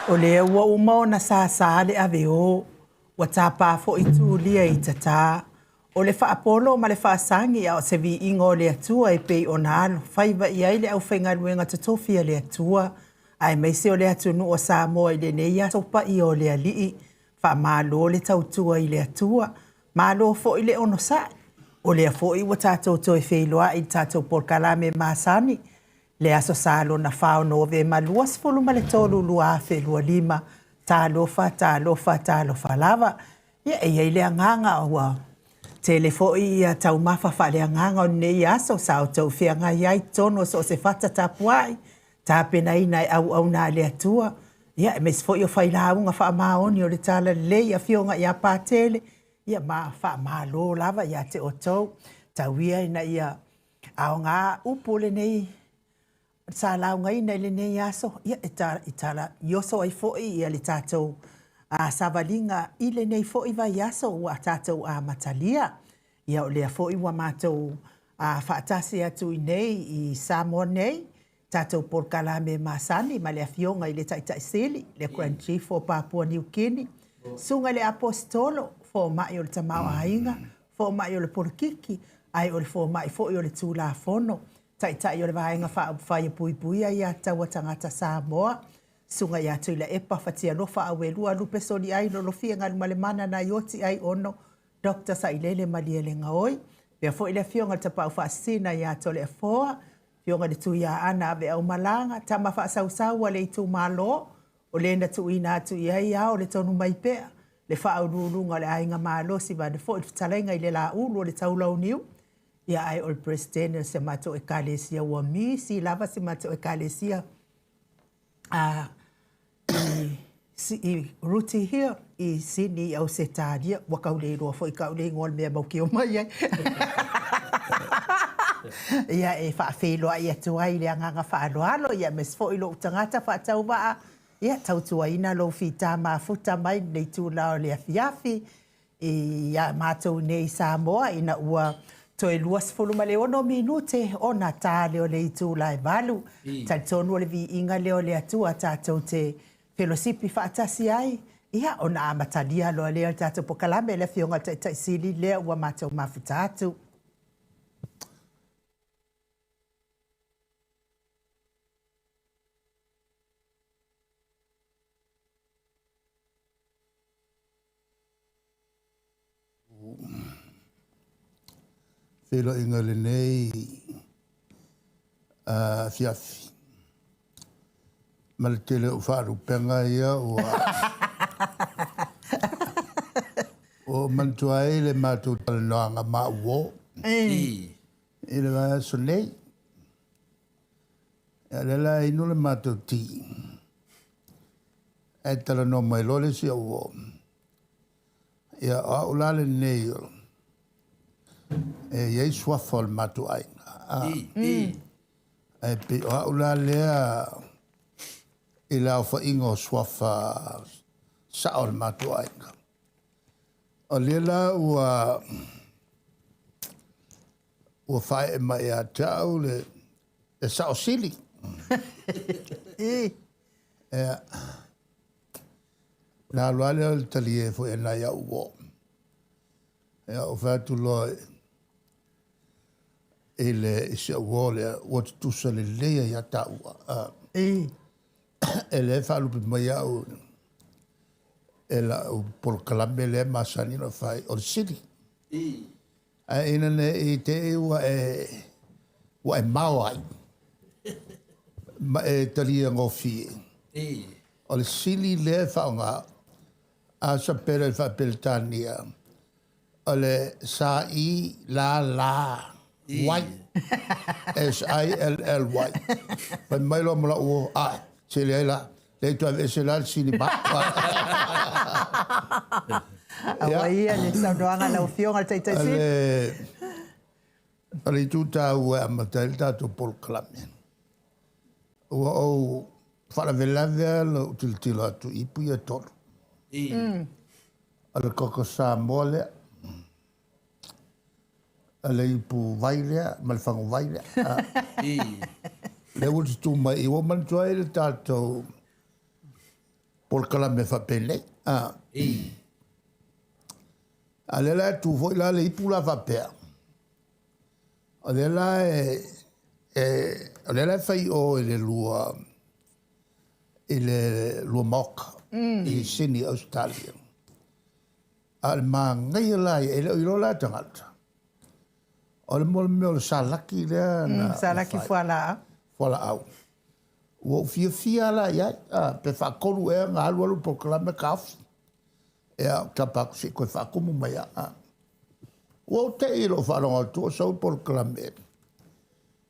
O lea ua umao na sa le aveo, ua tāpā fo i tūlia i tatā. O le whaapolo ma le whaasangi a o se vi ingo le atua e pei o nalo. Whaiva i aile au whaingaruenga tatofia le atua. Ai meise o le atunu o Samoa i le neia sopa i o le alii. Wha mālo le tautua i le atua. Mālo fo i le ono sa. O le fo i wa tātou to e wheiloa i tātou porkalame māsani. Le aso salo na whao no ve maluas fulu ma le tolu lua fe lua lima. Tā lofa lava. Ia e le anganga o telefoi ia tau mafa fa le anganga o nei aso sao tau whianga iai tono so se fata tapuai. Tā pena ina au na le atua. Ia e mes foi o whailaunga wha maoni o le tala le ia fionga ia pātele. Ia wha lo lava ia te o tau. Tau ia ina ia au ngā upole nei. Sa launga ina le nei aso. Ia itala yoso ai foi ia le tātou. A savalinga i le nei foi vai aso ua tātou a matalia. Ia o lea foi ua mātou a whaatasi atu i nei i Samoa nei. Tātou porkalame masani ma le afionga i le taitaiseli. Le Grand Chief o Papua New Guinea. Sunga le apostolo fo mai o le tamau ainga. Fo mai o le porkiki. Ai o le fo mai fo o le tūla fono. Tai o le vaenga whaia pui ia taua tangata Samoa. Sunga ia tui la epa fatia lofa awelua lupe soli ai lo fia ngā male mana na yoti ai ono Dr. Sailele Maliele Ngaoi. Pea fo ile fionga te pau whaasina ia tole e foa. Fionga le tu ia ana ave au malanga. Tama whaasau le itu malo. O le enda tu ina atu ia ia o le tonu mai pea. Le wha ururunga le ainga malo si va de fo il talenga i le la ulu o le taulau niu. Ia ai ol presidente se mato e kalesia ua mi si lava se mato e kalesia i ruti hia i sini au se tādia wa kaule roa foi kaule ngol mea mau o mai ai. Ia e whaafeloa i atua i le anganga whaaloalo ia mes fo i lo tangata whaatau waa ia tautua ina lo fita ma futa mai nei tūlao le afiafi ia mātou nei Samoa ina ua Toi luas fulu ma le ono minute o na tā leo le itu lai valu. Tai tonu le vi inga leo le atua tātou te fellowshipi whaatasi ai. Ia o na amatalia loa leo tātou pokalame le fionga tai sili leo ua mātou mawhitatu. Felo inga le nei fiafi. Ma le tele o wharu penga ia o mantua e le mātou tala noanga ma uo. I le vai aso nei. Ia le la inu le mātou ti. E tala no mai lole si uo. Ia a ulale nei o. E iei swafa o le matu ainga. E pe o aula lea i lau wha ingo swafa sa o le matu ainga. O lea la ua whae e mai a tau le sa o sili. Nā lua lea le tali e fo e nai au wo. O whatu loa ele se wole o tu se le leia ya ta ele fa lu mai au ela por calambele masani no fai or city a ina ne te wa e mawai ma e tali ngofi o le sili le fa nga a sa pere fa peltania o le sa I la White. S-I-L-L-Y. Pai mai lo mala o se le la le to ave se la sini ba. Ia le sa doanga la ofionga tai si. Ale tuta o amatel tato por clame. O fala velave lo tiltila tu ipu e tor. Ale koko sa mole. Ale ipu vailea, malfango vailea. Le uti tu mai, iwa mantua ele tātou por kala me fa pele ale la tu foi la le ipula fa pe ale la fai o ele lua moka i Sydney Australia al ma ngai la ele i rola tangata o le mo salaki le salaki fuala au o fia la ya pe fa kolu e nga alu po klame kaf e tapa se ko fa como mai o te ilo fa no to so por klame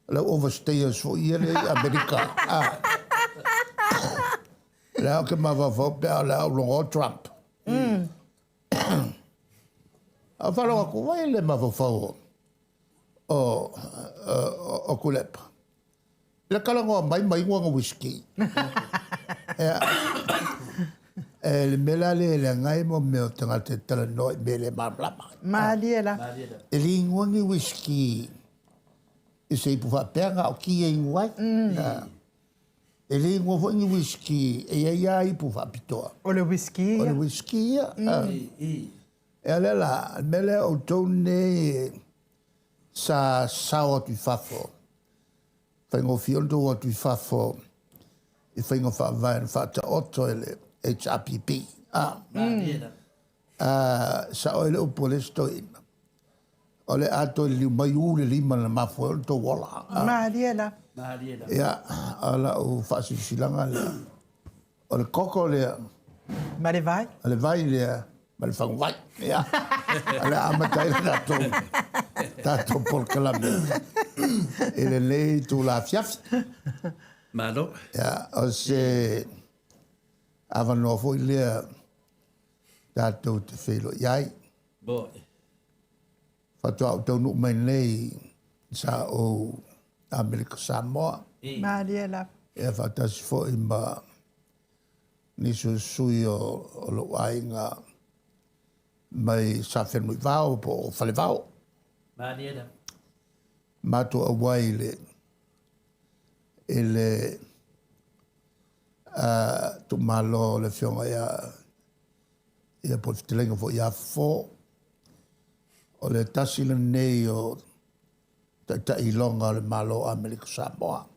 le overstayers fo ile Amerika la que ma va fa pe la lo Trump a fa lo ko vai le ma va fa o kulepa le kalango mai ngwa whisky el melale le ngai mo me tanga te tala no mele mablama maliela el ngwa whisky e sei pu fa pega o ki e ngwa el ngwa fo whisky e ia i pu fa pitoa o le whisky ele la mele o tone sa o tu fafo Whaingo fiondo o tu fafo i whaingo whaavain whata oto ele HRPP. Sa o ele upo le stoina. O le ato le mai ule lima na mafo e to wala. Mahaliela. Ia, ala o whasisilanga le. O le koko le. Ma le vai? O le vai le. Ma le whangu vai. Ia. Ale amatai le tato por kalame. Ele lei tu la fiaf. Malo. Ja, o se avano foi le tato te felo iai. Boy. Fatu au tau nu mai nei sa o Amerika Samoa. Mahaliela. E fatasi foi ma nisu sui o lo ainga mai sa fenui vau po fale vau. Mahaliela. Mato a waile ele tu malo le fionga ia po fitelenga fo ia fo o le tasila nei o ta ilonga le malo Amerika Samoa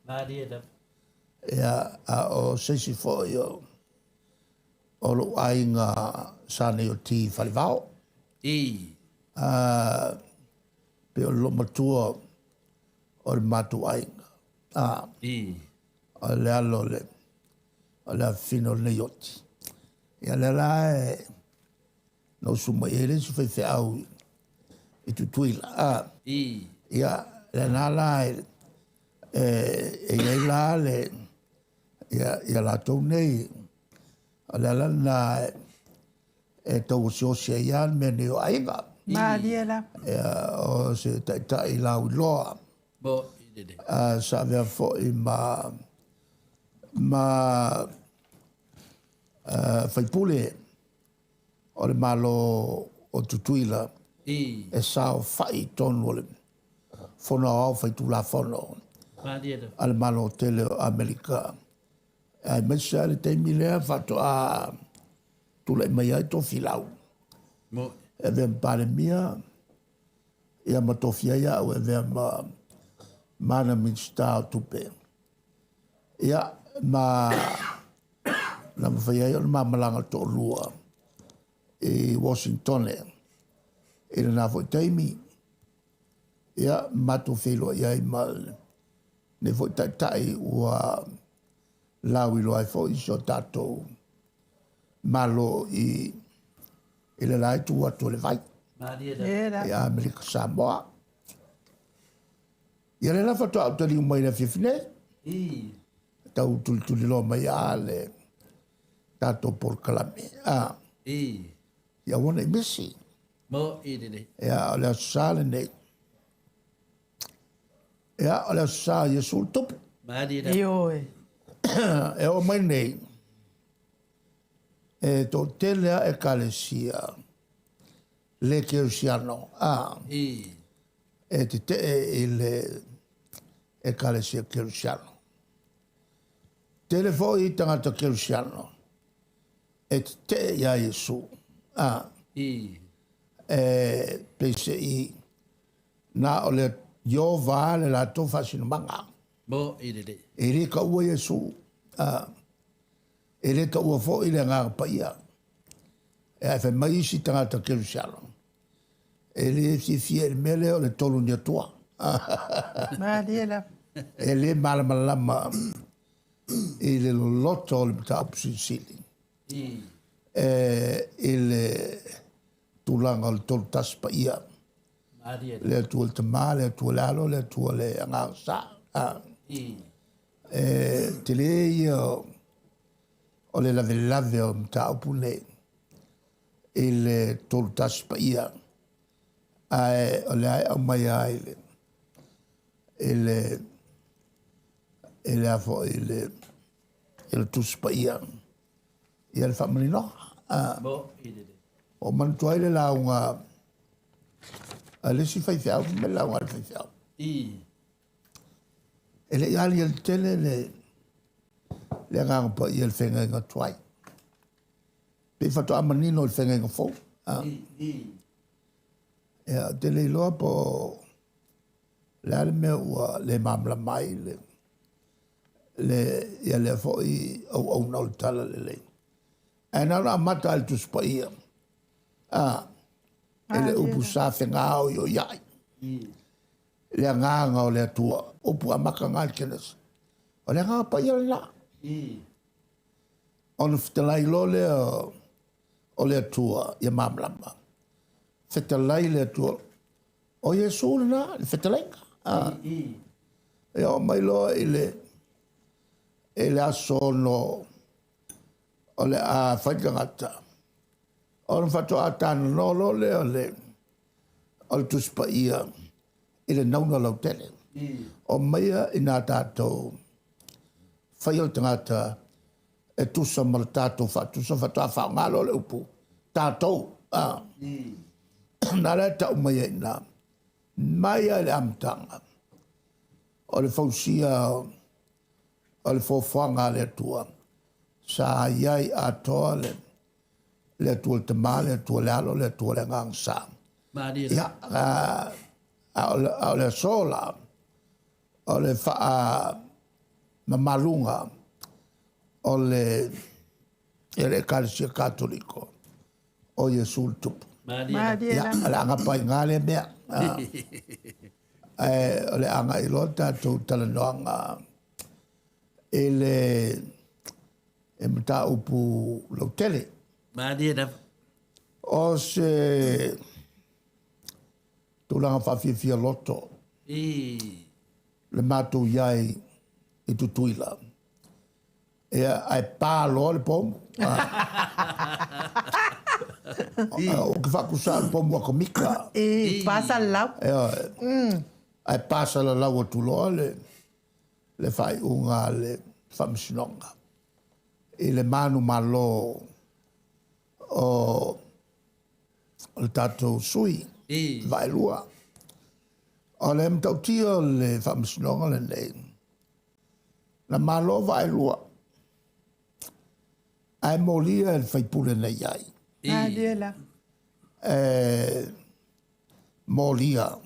Mahaliela. ia o sesi fo yo o lo ainga sane o ti falivao pe o lo matua o le matu ainga. O le alo le, o le fino le yoti. Ia le la no suma e le su fe au i tu tuila. Ia le na la e la le ia la tau nei o le la na e tau si o se ia me ne o ainga. Mahaliela. O se ta i lau loa. Bo, idede. Sa vea fo i ma faipule o le malo o tutuila e sao fai tonu o le fono au fai tu la fono Mahaliela. al malo tele o Amerika. Ai mesa le teimi lea fato a tu le mai ai to filau. Mo. E vea mpare mia ia matofia ia o e vea mana minsta tupe. Ia ma na mawhai o ma malanga to lua e Washington e na foi taimi ia matofelo ia i mal ne foi tai ua lawi lo ai foi so tato malo i ele lai tu atu le vai Mahaliela. e Amerika Samoa. Ia le lafa toa utali umai na fifine, tau tuli lo mai a le tato por kalame. Ia wana i misi. Mo, idede. Ia o le asale nei. Ia o le asale ia sul tupu. Mahaliela. Ioe. E o mai nei. E to telea e kalesia. Le kersiano. E te le e kalesia kersiano. Telefoi tangata kersiano. e te ia Yesu. Pese i na o le Yova le la tofa sinu manga. Mo i de. E re ka ua Yesu. E re ka ua fo i le ngā paia. E ai whai mai si tangata Jerusalem. E le fie mele o le tolu ni atua. Mariela. E le malamalama i le loto o le mta opusisili. E le tulanga o le tolu taspa ia. Le atua le tama, le atua le alo, le atua le angasa. Te le ia o le lave o mta opune. I le tolu taspa ia. Ai o le ai au mai ai le. Ele afo ele tuspa ia le family no Mo i de. o man toai le launga ale si fai fiao me launga le fai fiao ele ali el tele le ngang pa ia le fenga nga toai pe fato amanino le fenga nga fo ya tele loa po le me ua le mamla mai le ia le fo i au na le tala le ana na mata al tuspa ia ele upu sa fenga o yo yai le nganga o le tua upu amaka ngal kenes o le nganga pa ia la on ftelai lo le o le tua ia mamla ftelai le tua o Yesu na le ftelai e o mai lo ele asono o le a whaikangata. O le whato a tāna nolo o le tuspa ia i le nauna lau tele. O maia i nā tātou whai o tangata e tusa ma le tātou tusa whato a whaongalo le upu. Tātou. Nā rea tau maia i nā. Maia le amtanga. O le fausia o le fofoanga le tua. Sa iai atoa le tua te ma, le tua le alo, le tua le ngang sa. Ia, o le sola, o le faa mamalunga, o le Ekalesia Katoliko, o Yesu tupu. Ia, le anga pai ngale mea. O le anga i lota tu talanoanga e mta upu lautele. O se tulanga whawhiawhia loto. Le mātou iai i tutuila. E ai pālo le pomu. O ke whakusa le pomu ako mika. Pasa lau. Ai pasa la lau tu loa le fai unga le whamsinonga. I le manu malo o le tatou sui vai lua. O le mtautia le whamsinonga le nei. Na malo vai lua. Ai molia le whaipule nei ai. Adiela. Molia.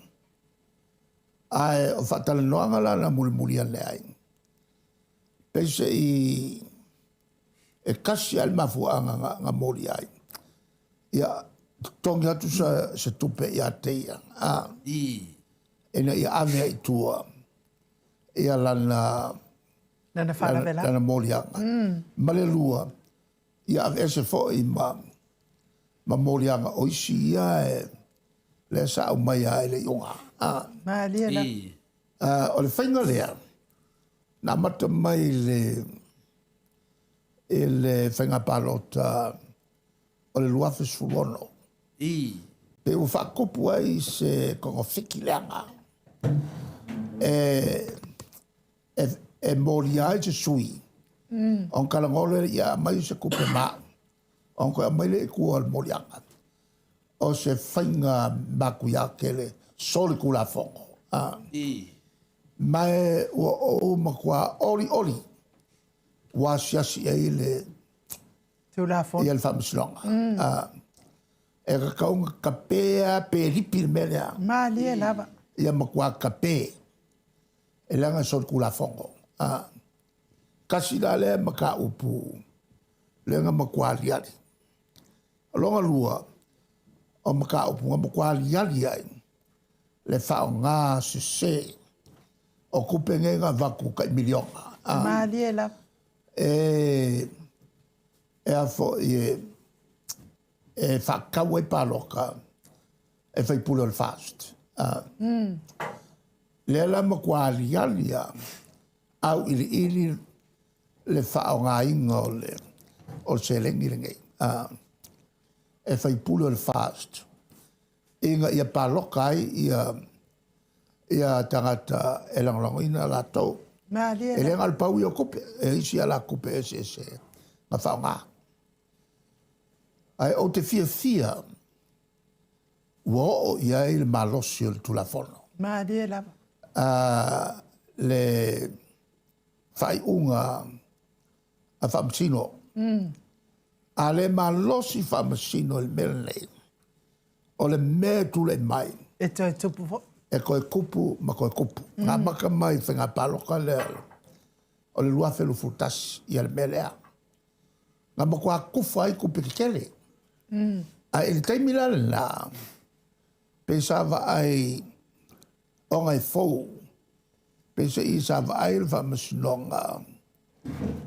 Ai o whatale noanga la na muri ane ai. Pese e kasi al mafuanga nga mori ai. Ia tongi atu sa tupe ia teia. Ena ia ame ai tua. Ia lana whanawela. Lana mori anga. Male lua. Ia ave ese fo i ma mori anga oisi ia le sa umai ai le yunga. Mariela. O le whainga lea, nā mata mai le whainga palota o le luafe sulono. Pe u whakopu ai se kongo whiki leanga. E mori ai se sui. On kalangole ia mai se kupe maa. On koe mai le kua al mori anga. O se whainga maku ia kele soli kula fongo. Mai o makua oli. Wa siasi e Tu la fo. Ia le whamasilonga. E ka kaunga kapea pe ripi melea. Mali e lava. Ia makua kape. E langa sot kula fongo. Kasi la le maka upu. Lenga makua liali. Longa lua. O maka upu nga makua liali ai. Le whao ngā se. O kupenge ngā vaku kai milionga. Mali e lava. E a fo e whakau e paloka e whaipule o fast. Le la makua lialia au ili le whao ngā inga o se lengi lengi. E whaipule o fast. Inga ia paloka ai ia tangata e langlango ina la tau. Mali E lenga al pau i o kupe. E isi ala kupe e se. Nga whao ngā. Ai o te fia wo o ia i le malosi o le tulafono. Mali e lava. Le whai unga a whamasino. A le malosi whamasino le mele nei. O le mea tule mai. E toi tupu fo. E koe kupu ma koe kupu. Ngā maka mai whenga paloka le o le luafelu futasi i le melea. Ngā makua kufa ai kupe kele. A ele taimi la la. Pensava ai o ngai fou. Pensa i sava ai le whamasinonga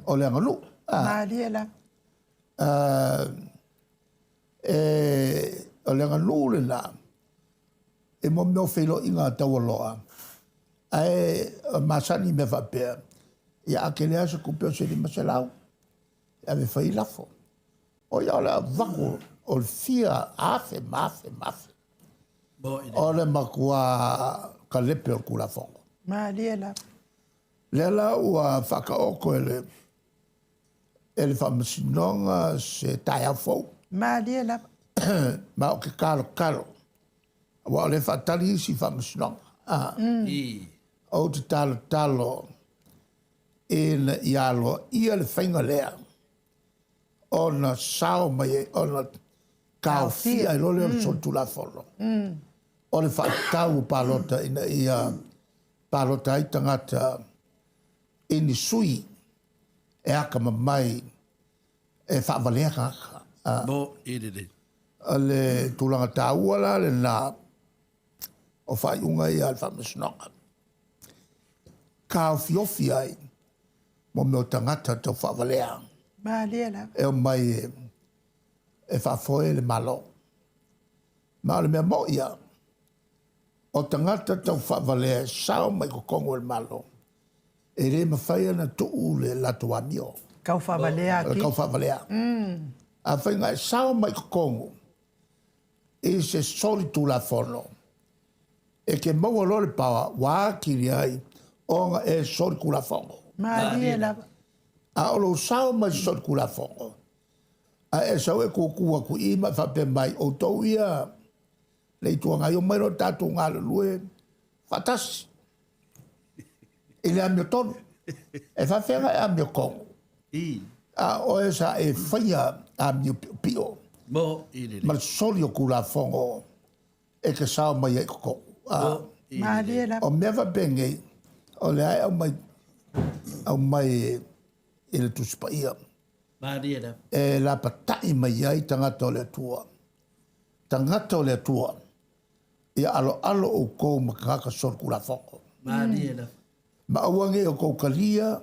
o le anganu. Mali e lava. O le anganu le la. E mo meo whelo inga taua loa. Ai masani me whapea. Ia akelea se kupeo se li maselau. Ia me whai lafo. O ia le vaku o le fia afe, mafe. O le makua ka lepe o kula fongo. Mali e lava. Lela ua whakaoko ele whamasinonga se tai au fau. Mali e lava. Ma o ke kalo. Wa o le whatari si whamasinonga. O te talo e na ialo ia le whainga lea. O na sao mai, o na kao fia i lole o sotu la folo. O le whaatau palota ina ia palota i tangata e ni sui e aka mamai e whaavalea kaka. Bo irere. Le tūlanga tāua la le nā o whaiunga i al whamasinonga. Ka fiofi ai mo meo tangata tau whaavalea. Mali e lava. E o mai e whaafoe le malo. Ma le mea mo ia o tangata tau whaavalea sao mai ko kongo le malo. E re mawhaia na tuu le lato amio. Kau whavalea ki. Kau whaavalea. A whainga e sao mai ko kongo. E se soli tu la fono. E ke maua lore pawa wā kiri ai onga e soli ku la fongo. Mali e lava. A olo sao mai soli ku la fongo. A e sao e kukua ku ima whape mai o tau ia lei tua ngai o mai no tātou ngā le lue fatasi. E le amio tonu. E whawhenga e amio kongo. A o e sa e whaia amio pio. Bo irere. Ma soli o ku la fongo e ke sao mai e kongo. Bo Mali e irere. lava. O mea wapenge, o le ai au mai e le tusipa ia. Mariera. E la patai mai ai tangata o le atua. Tangata o le atua. Ia alo o kou makaka sorku la foko. Mariera. Ma awange o kou kalia,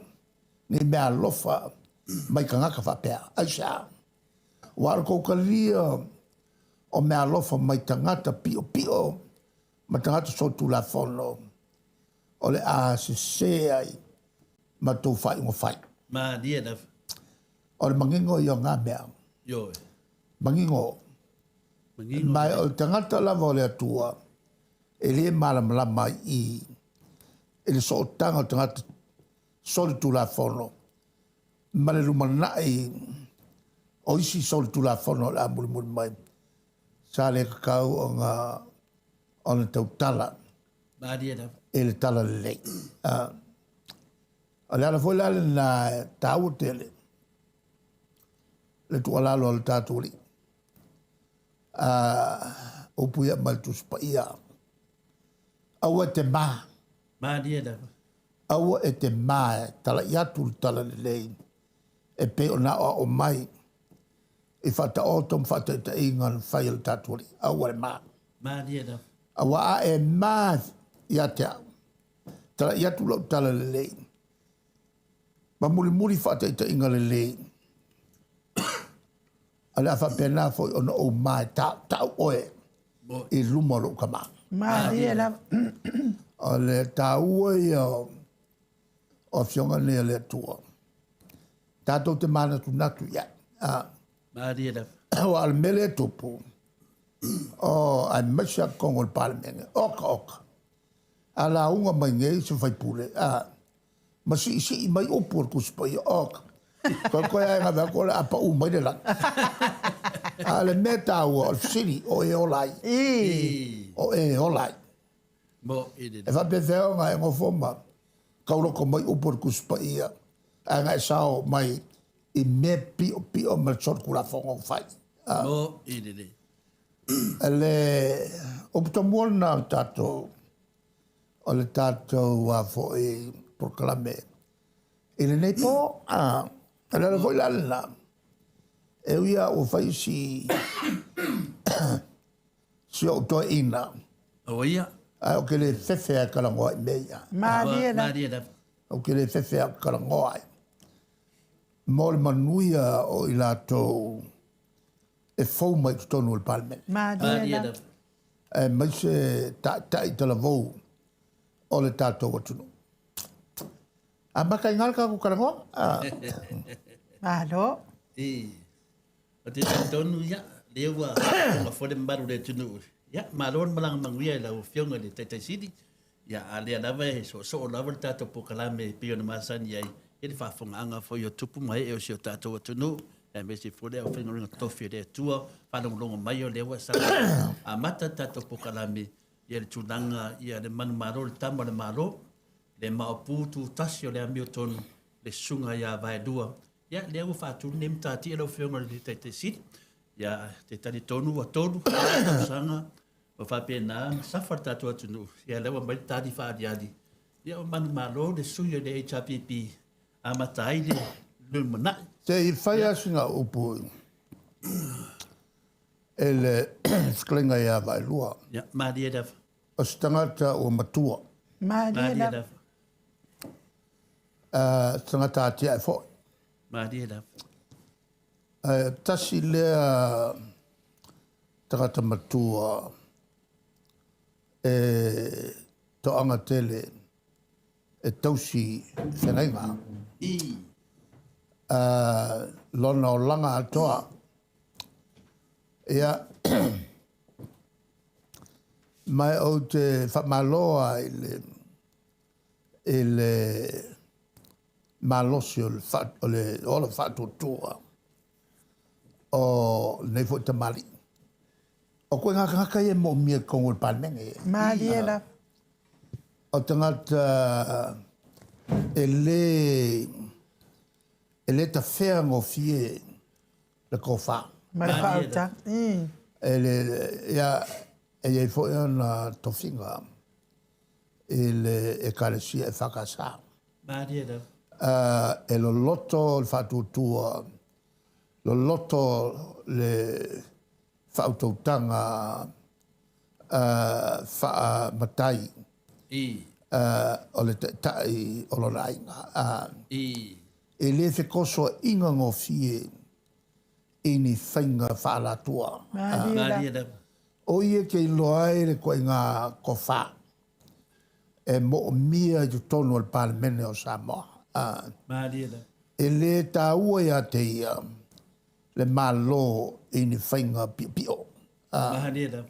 ni mea lofa, mai kangaka whapea. Aisha. Wara kou kalia, o mea lofa mai tangata pio. Ma tangata sorku la fono. O le a se ai, ma tau whai ungo whai. Mariera. O le mangingo i o ngā mea. Yo. Mangingo. Mangingo. Mai o tangata lava o le atua, e le malama i, e le sootanga o tangata soli tu la fono. Ma le rumanai, o isi soli tu la fono la muri mai. Sa le kakau o na tau tala, Mariera. e le tala le lei. O le ala foi lale na tau tele. le tualalo le tāturi. O puia mai tuspa ia. Aua te maa. Madia da. Aua e te maa tala iatu tala lelei. E pe o na o mai. I whata otom whata te inga whai le tāturi. Aua e maa. Madia da. Awa a e maa ia te au. Tala iatu lau tala lelei. Ma muri whata te inga lelei. Ala fa pena fo ono o mai ta oe I luma lo kama. Maria la. Ale ta oe o fionga ne le tua. Tato te mana tu natu ya. Maria da. O al mele topo. O ai masha kongo palmenge. Oka. Ala unga mai ngai se fai pule. Masi isi mai opor kuspai oka. Ko ai nga ko apa umai de la. Ale meta o city o e olai. O e olai. Mo ide. E va beveo nga ngo foma. Kaulo ko mai opor kuspai. Anga sao mai I me pi o mal sort kula fongo fai. Mo ide. Ale optomol na tato. Ole tato wa fo e proclame. Ele nei po Ala la foi la. Eu ia o fai si o to ina. O ia. O que le fefe a kalangoa meia. Maria la. Madia da. O que le fefe a kalangoa. Mol manuia o ilato e fou mai tonu il palme. Maria da. Mas ta ita la vou o le tato watunu. A maka ingalka ko kalangoa? Alo. O te tonu ia. Lewa. O fode mbaru le tunu. Ya, malon malang manguia la o fionga le Tete City. Ya, ale lava so lava tato po kalame pio na masan ia. Ele fa fonga anga fo yo tupu mai e o sio tato tunu. E me si fode o finga ringa tofi de tua. Fa longo mai o lewa sa. A mata tato po kalame. Ia le tunanga ia le manu maro le tama le maro. Le maupu tu tasi o le amio tonu. Le sunga ia vai dua. Ya, le au fa tu nem tati e lo fionga le Tete City. Ya, te tani tonu wa tonu. Sanga. O fa pena safar tatu atunu ia lewa mai tadi fa diadi ia o man malo de suya de HPP amatai de lumana Te I fai asinga upu. Ele sklinga ia vai lua. ya madia da O stangata o matua. Maria la. Stangata atia e fo. madia da Tasi lea tangata matua to anga tele e tausi wheneinga. Lona o langa atoa. Ia mai o te whamaloa i le malosi o le ola whatotua o nei fo te mali. O koe ngaka e mo mia kongo palmenge. Maria la. O tangata ele ta fea ngofie le kofa. Malfauta. Ele ia fo na tofinga. Ele e kalesia e whakasa. madia da E lo loto le whatutua. Lo loto le whautautanga matai o le tai o lo rainga. E le whikoso inga ngofie I ni whainga whaalatua. madia da O ia ke loa e le koe ngā kofa. E mo mia i tonu al palemene o Samoa. madia da E le tā ua ia te ia le malo I ni whainga pio. madia da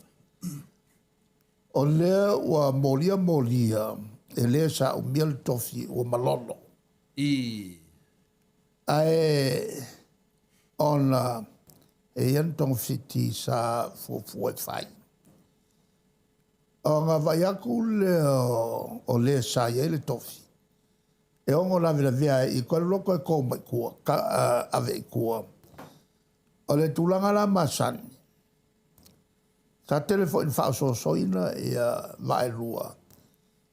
O lea ua molia e lea sa o miel tofi o malolo. Ai ona e yantong fiti sa fuwe fai. O ngā vai aku le o lea sa ia le tofi. E ongo la vea I koe loko e kou mai kua, ave I kua. O le tulanga la masani. Sa telefoni whaasosoina ia vae lua.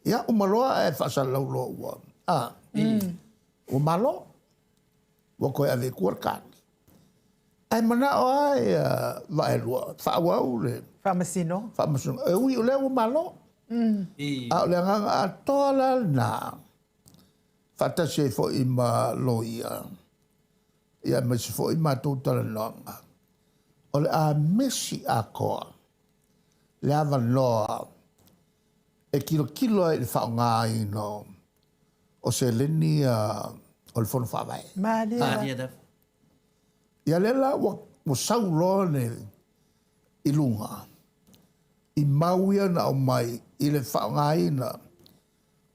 Ia umaloa e whaasalau ua. O malo. Wa koe ave kuarkani. Ai mana o ai vae lua. Whaawau le. Whamasino. Whamasino. E ui o le o malo. A o le nganga a toala na. Whatase fo i ma loia. Ia mesi fo i ma tūtala nonga. O le a mesi a koa. Le ava noa. E kilo e le whaonga ino. O se leni o le fono whawai. Malia. Ia lela wa saulo ne ilunga. I mauia na o mai i le whaonga ina.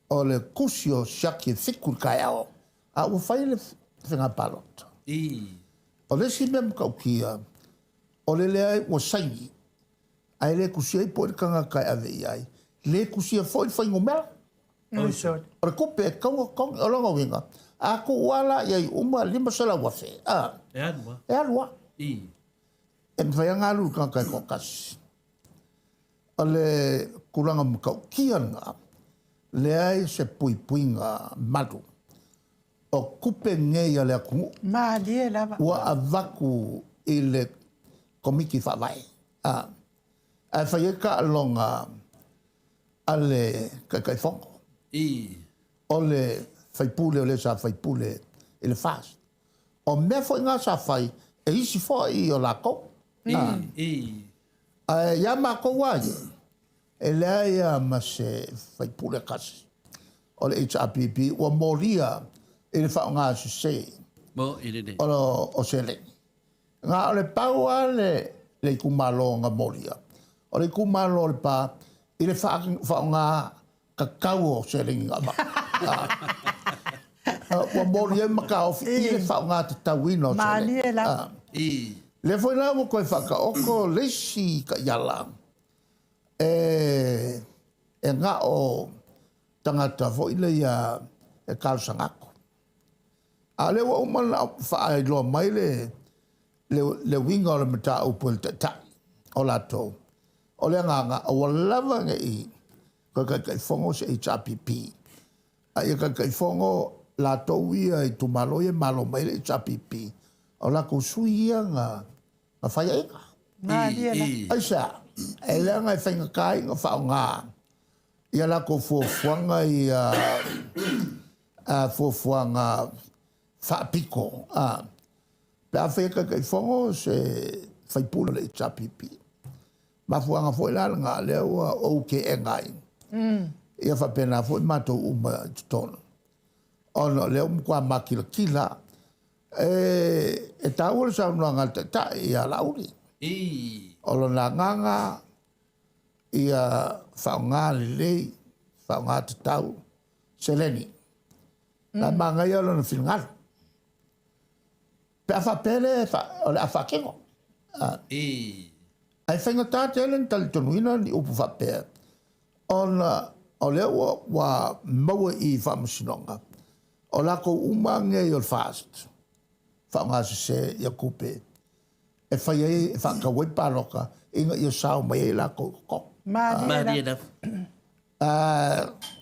O le kusio siaki whikur kai ao. A ua whai le whenga palota. O le si mem kaukia. O le lea ua saingi. Ai le kusia i po le kanga kai ave i ai. Le kusia foi whaingo mela. O le kupe e kaunga o longa winga. A ko wala iai uma lima sala wafe. E anua. E alua. E mwhaianga alu kanga kai kokasi. O le kuranga mkaukia nga. Le ai se puipuinga madu. O kupe ngei a le akungu. Malia lava. Ua avaku i le komiki whawai. Ai whai ka alonga a le kaikaifongo. O le whaipule o le sa whaipule i le fast. O mea fo ngā sa whai e isi fo i o lako. Ia mako wai. E lea ia ma se whaipule kasi. O le HRPP ua moria i le whao ngā se se. Mo i le. O se le. Ngā o le paua le kumalo ngā moria. O le kumalo le pa i le whao ngā kakau o se le ngā ma. Ua moria maka ofi i le whao ngā te tawino o se le. Malia la. Le foi na mo koe whaka oko leisi ka iala. E ngā o tangata fo i le ia e kārsangako. A le wa umana whaai loa mai le winga o le mata upu le tatai o lato. O le nganga o walawa nge i kai fongo se HRPP. A ia kai fongo lato ia i tumalo ia malo mai le HRPP. O la kusui ia ngā whaia eka. Aisa, e lea ngai whainga kai ngā whao ngā. Ia la ko fuafuanga i fuafuanga whaapiko. Pea whaika kai whango se whaipuna le HRPP. Ma fuanga fwoi lala ngā lea ua ouke e ngai. Ia whapena fwoi mato uma tutono. Ono lea umkua makila kila. E tau le sa unua ngā ta ia lauri. Olo na nganga ia whaonga lelei, whaonga te tau, seleni. Na manga ia lona whingalo. Pe a whapele o le a whakengo. Ai whainga tāte elen tali tonuina ni upu whapea. O leo wa maua i whamusinonga. O lako umange i o fast. Whaonga se ia kupe. E whai e whakawai paroka, inga i o sao mai e lako ko. Maria.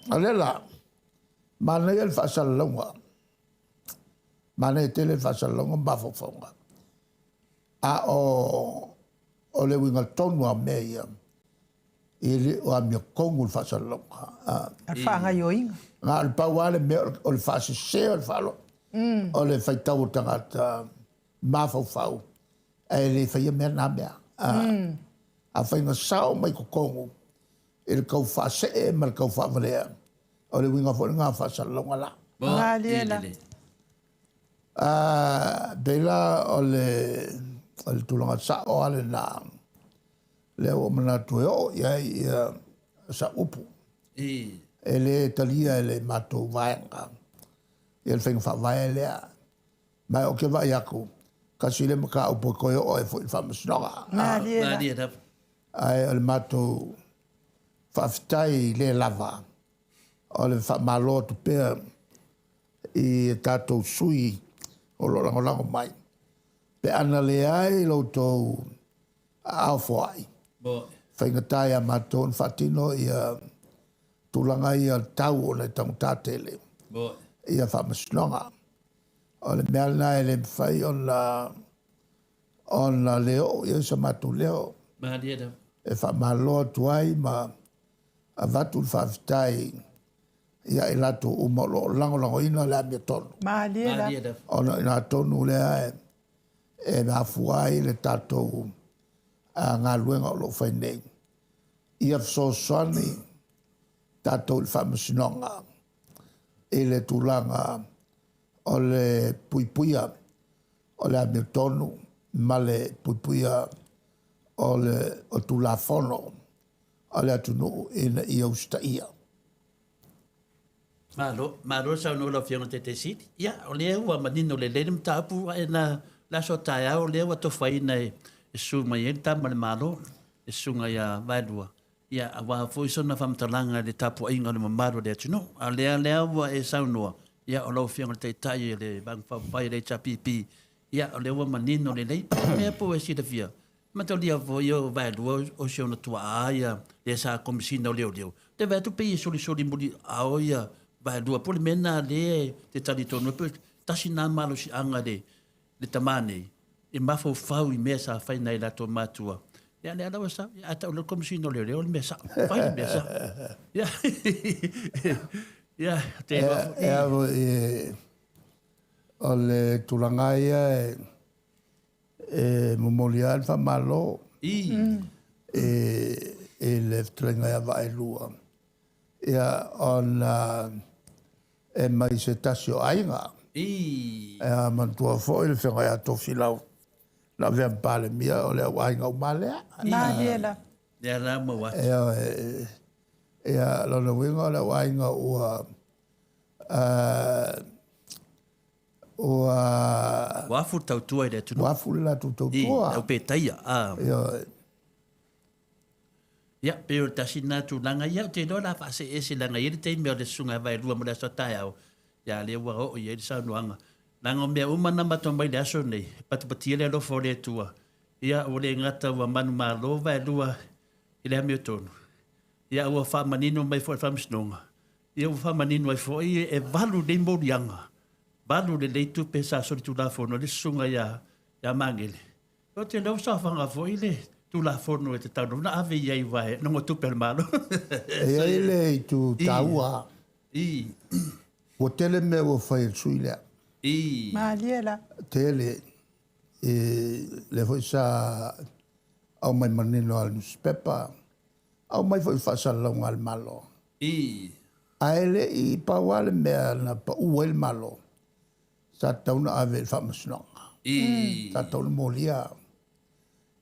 Alela, mana ia le whaasalalonga. Mana e tele whaasalalonga mawhawhaunga. A o le winga tonu a mea ia. I le o a mea kongu le whaasalalonga. A whaanga yoinga. Ngā le pauale mea o le whaasese o le whaalo. O le whaitau o tangata mawhawhau. E le whaia mea nā mea. A whainga sao mai ko kongu. E le kau whaase e ma le kau whaavarea. O le winga fwere ngā whaasalalonga la. Malia. Beila o le tulanga sa o ale nā. Leo o mana tue o iai sa upu. E le talia e le matou vaenga. E le whainga whaavae lea. Mai o ke vai aku. Kasi le maka upu koe o e fwoi whamasinoga. Malia. Ai o le matou whaafitai le lava. O le whaamalo tu pēr i tātou sui o lo lango mai. Pe ana le ai lo tō au foai. Bo. Whaingatai a mātou whatino ia tūlanga ia tau o le tangtatele. Bo. Ia whamasnonga. O le mea nai le mwhai on la leo, ia sa mātou leo. Mahalia da. E whamaloa tuai ma a vatu whawhitai ia e lato umolo lango ina le amia tonu. Mahalia da. Ona ina tonu lea e ngā fuai le tātou a ngā luenga o lo whainei. Ia fsosani tātou le whamasinonga e le tūlanga o le puipuia o le amia tonu ma le puipuia o tūlafono o le atunu ina ia ustaia. Malo sa no lo fiona te siti. Ya, o le ua manino le le mtapu na la so taia o le ua to fai nei su mai enta ma le malo e sunga ya vaidua. Ya, wa foi sona famtalanga le tapu ainga le mamaro le atunu. A le ua e saunoa. Ya, o lo fiona te tai le bang fai le chapipi. Ya, o le ua manino le le. Me po e si de fia. Ma to lia vo yo vaidua o se ona tua aia le sa komisina o leo. Te vai tu pe soli muri aoia vai dua pole mena le te tali tonu pe tasi na malo si anga le tamane e mafo fau I mesa fai nei la to matua ya le ala sa ya ta o como si no le mesa fai mesa ya ya te o le tulangaia e momolial fa malo e le tulangaia vai lua ia on e mai se tasio ainga. E mantua foi le whengai ato filau. Na vea mpale mia o le ainga o malea. Mahalia. Ya la mo wa. Ea lona winga o le ainga ua Wafu tau tua le tu. wafu la tu tau tua. O pe taia. Ya, pero tasi na tu langa ya te no la fase ese langa ye te me le sunga vai rua mo la sota ya. Ya le wa o ye sa nuanga. Langa me uma na matomba le aso nei. Pati le lo fore tua. Ya o le ngata wa manu malo vai rua ile me tonu. Ya o fa manino mai fo fa msnonga. Ya o fa manino ai fo e valu de mbodianga. Valu le tu pesa so tu la fo no le sunga ya mangele. O te no sa fanga fo ile tu la forno e te tau na ave iai vai no tu per malo e ele tu taua o tele me o fai suile Mahalia. tele le foi sa au mai manino al newspaper au mai foi fa salong al malo a ele I pawale me na pa uel malo sa tau na ave fa masno sa tau molia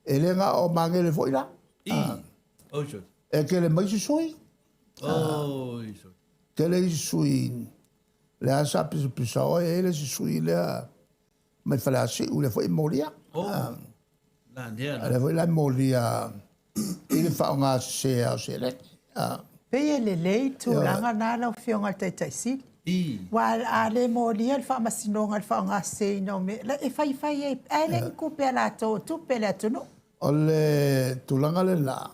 ele nga o mangele foi la. Oh, sure. E ke le mai sui. Oh, sure. Ke le sui. Le asa pisa o ele sui le mai fala si u le foi molia. Oh. La dia. Le foi la molia. Ele fa nga se a se le. Pei le lei tu langa na la fionga te si. Wal ale molia al fa masinonga al fa nga se no me la e fai e ele ku pe la to tu pe la tu no. O le tulanga le la.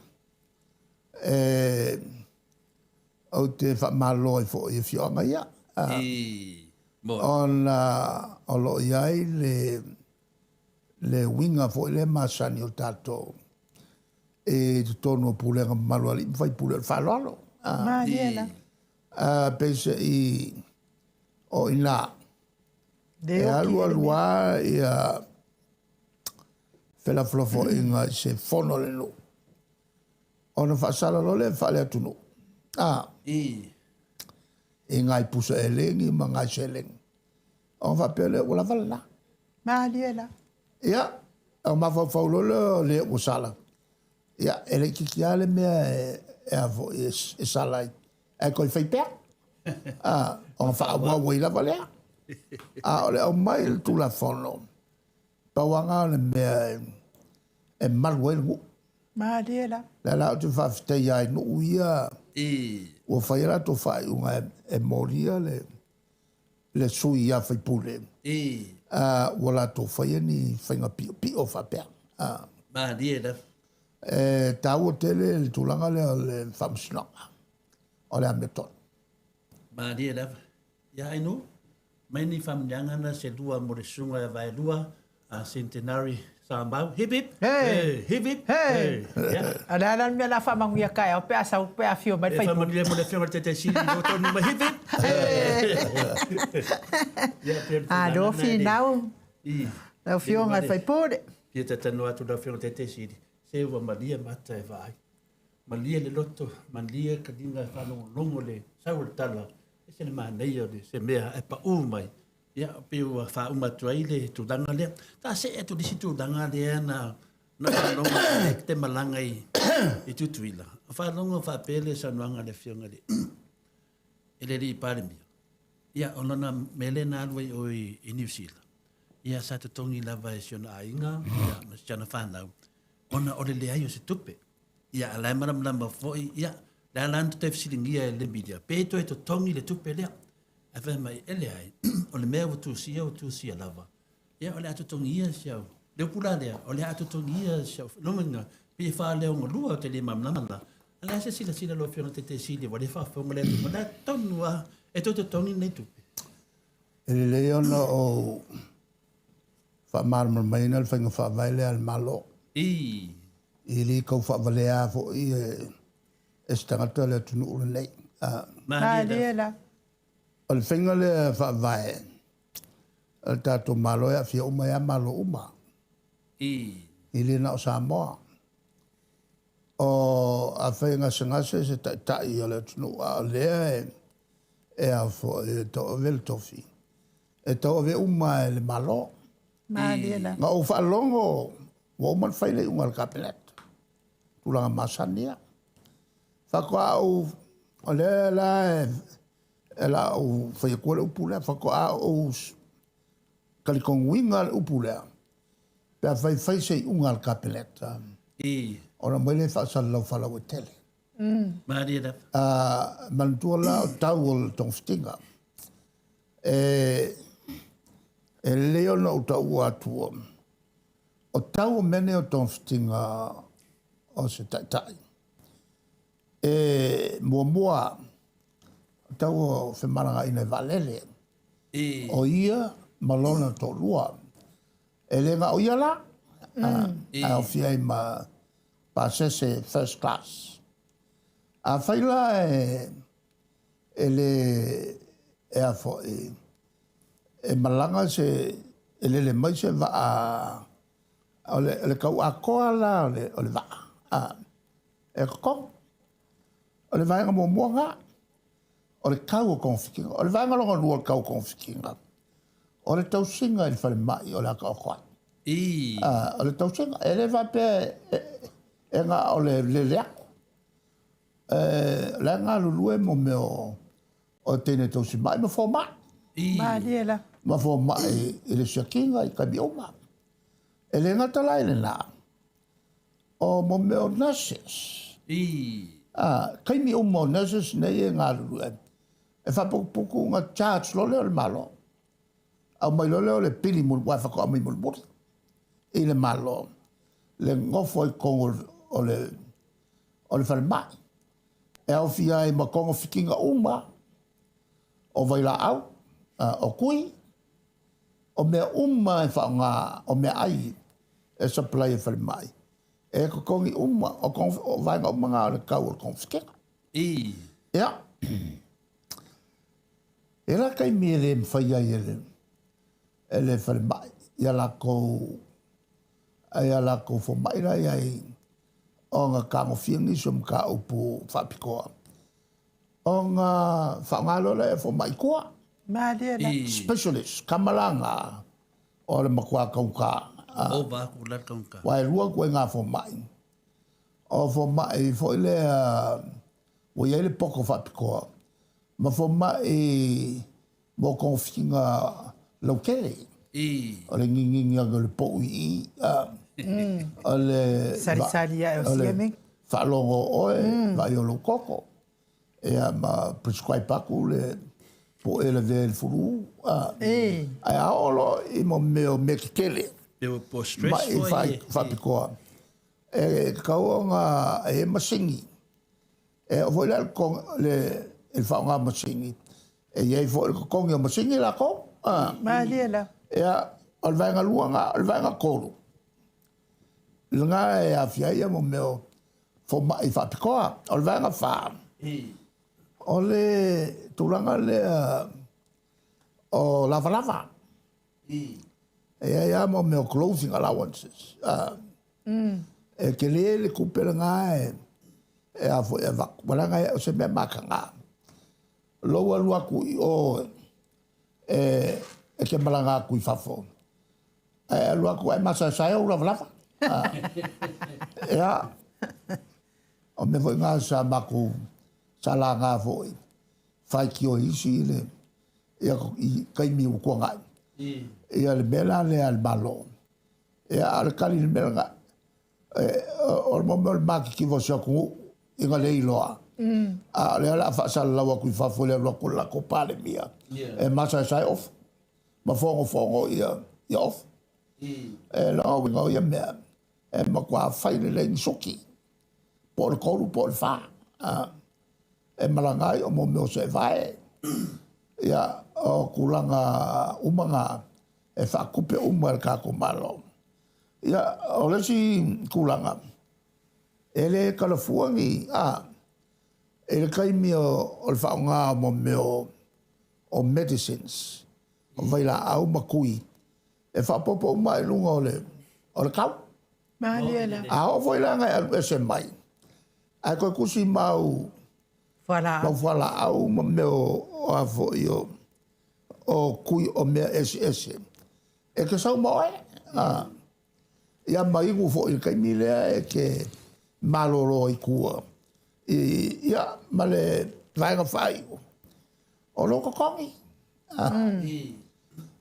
O te fa malo I fo I fionga ia. O lo iai le winga fo le masani o tato. E tono pulenga malo ali fai pule fa lolo. Mahalia. Pese o ina. E alua ia fela flofo inga se fono le no. Ona fa sala lo le fa le atunu. Inga I pusa elengi manga seleng. On va pele o la vala. Mahalia. Ya, o ma fa lo le o sala. Ya, ele kikiale me e avo e sala. E ko fai pe. On fa wa la vala. Ole o mai tu la fono. Pawanga le me e malwel. Mahalia. La tu fa te ya no ia. O fai la to fai unga e moria le sui ia fai pule. wala to whaia ni whainga pi o whapea. Ma lia la. Tau o tele le tūlanga le whamsinonga. O le ameton. Ma lia la. Ia ainu, mai ni whamnianga na se lua mo le sunga e vai lua a centenary Sambau, hip hip, Hey. hip hip, Hey. Ada mea la whamanguia kai, o pea sau pea fio mai whaipu. Whamanguia mo le whionga te siri, o tonu ma hip hip. Do finau. Lau fionga whaipure. Pia te tanu atu la whionga te siri. Se ua malia mata e vai. Malia le loto, malia ka dinga whanongo longo le sau le tala. E se le manei o le se mea e pa umai. Ia piu fa uma tuaile tu danga le. Ta se e tu disi tu danga le na whanongo te malanga i tu tuila. Whanongo fa pele sa nuanga le whionga le. Ele ri pare mia. Ia onona mele na alwai o i New Zealand. Ia sa te tongi lava e siona ainga. Ia masiana whanau. Ona ore le ai o se tupe. Ia alai maramlamba foi. Ia le alantu te fisilingia e le media. Peto e to tongi le tupe lea. A whai mai ele ai. O le mea o tu sia lava. Ia o le atu tongi ia siau. Leo pula lea. O le atu tongi ia siau. Lomenga. Pia wha leo ngolua o te le mamlamala. Ala se sila lo fiona te sili. Wa le wha whonga le tu. Mana tonua. E to tongi nei tupe. Ele leona o whamarama maina le whainga whawaile al malo. I li kau whavalea fo i e stangata le tunu ure nei. Maria. O le whainga le whawae. Al tato malo ea fia uma ea malo uma. I li na o Samoa. O a whainga sangase se tai o le tunu a lea e a fo e to vel tofi. E to ve uma le malo. Maria. Nga o whaalongo, wa uman whaile unga le kapelet. Tulanga masania. Whakoa au, o le la e la au whaiakua le upu lea. Whakoa au kalikonguinga le upu lea. Pea whai sei unga le kapelet. Ora mwele whaasala lau whalau e tele. Maria. Mantua la o tau o le tongfitinga. E leo na o tau atua. O tau mene o tongfitinga o se taitai. E mua o tau o whemaranga ina valele. O ia malona to lua. E lenga o ia la. A o fia ima pasese first class. A whaila e a fo e malanga se le mai se va o le kau a koa la o le va e ko o le vainga mo moanga o le kau o konfikinga o le vainga longa lua kau konfikinga o le tausinga i whare mai o le aka o koa o le tausinga e le va pe e nga o le leako le ngā lulue mo meo o tēne tausi mai ma fō mai Maria. ma fo mai i le shakinga i ka bioma. E le ngata lai le nā. O mo meo nurses. Kai mi umo nurses nei e ngā lulu e. E whapuku ngā charge lo leo le malo. Au mai lo leo le pili mul wai whako amai mul mul. I le malo. Le ngofo i kongo o le whare mai. E au fia i ma kongo whikinga uma. O vai la au. O kui, o mea uma e whaonga, o mea ai e supply e whare mai. E ko kongi uma, o vainga uma ngā le kau o konfiskenga. Ia. E la kai mi le mwhaia i e le whare mai. Ia la kou fo mai rai ai o ngā kāngo whiangi so mga upu whapikoa. O ngā whaonga lola e fo mai koa. Maria. Specialist, kamalanga, o le makua kauka. O ba kulat kauka. Wai rua koe ngā fo mai. O fo mai, fo ile, o ia ile poko whapikoa. Ma fo mai, mo konfinga laukele. O le ngingingi anga le pou i. O le... Sari e o siemeng. Whalongo oe, vai o lo koko. Ea ma prescribe paku le... po ele ve furu E. ai aolo I mo meo me kele They were poor stress ma for I fa pikoa e kaonga e masingi e voi la con le il fa nga masingi e ye fo con nga masingi la ko Maliela. e al vanga luanga al vanga kolu nga e a fia mo meo fo ma I fa pikoa al vanga fa ole tulanga le o lava e ia mo meu clothing allowances e ke le kupera nga e a fo e va wala nga o se me makanga lo wa ku o e ke malanga ku fafo e lo ku e masa sai o lava ia o me foi nga sa maku sala nga foi fai ki o isi le ia kai mi ko nga ia le bela le al balon ia al kali le bela o mo mo mak ki vo sa ku inga le iloa a le ala fa sala wa ku fa fo le lo ko la ko pale mia e masa sai off ma fongo ia off e lo wingo ia me e ma kwa fai le soki por ko por fa e malangai o mo me se vai ia o kulanga umanga e fa kupe umar ka ko malo ia o le si kulanga ele kalafuangi ele kai mio o fa nga mo meo o medicines o vai la au makui e fa popo mai lunga o le kau Maliela. o foi la nga se mai ai ko kusi mau Voilà. ma fala au ma meo o afo io o kui o mea SS e ke sau moe ia mai ngu fo il kai mile e ke maloro I kua ia male vainga fai o lo kokongi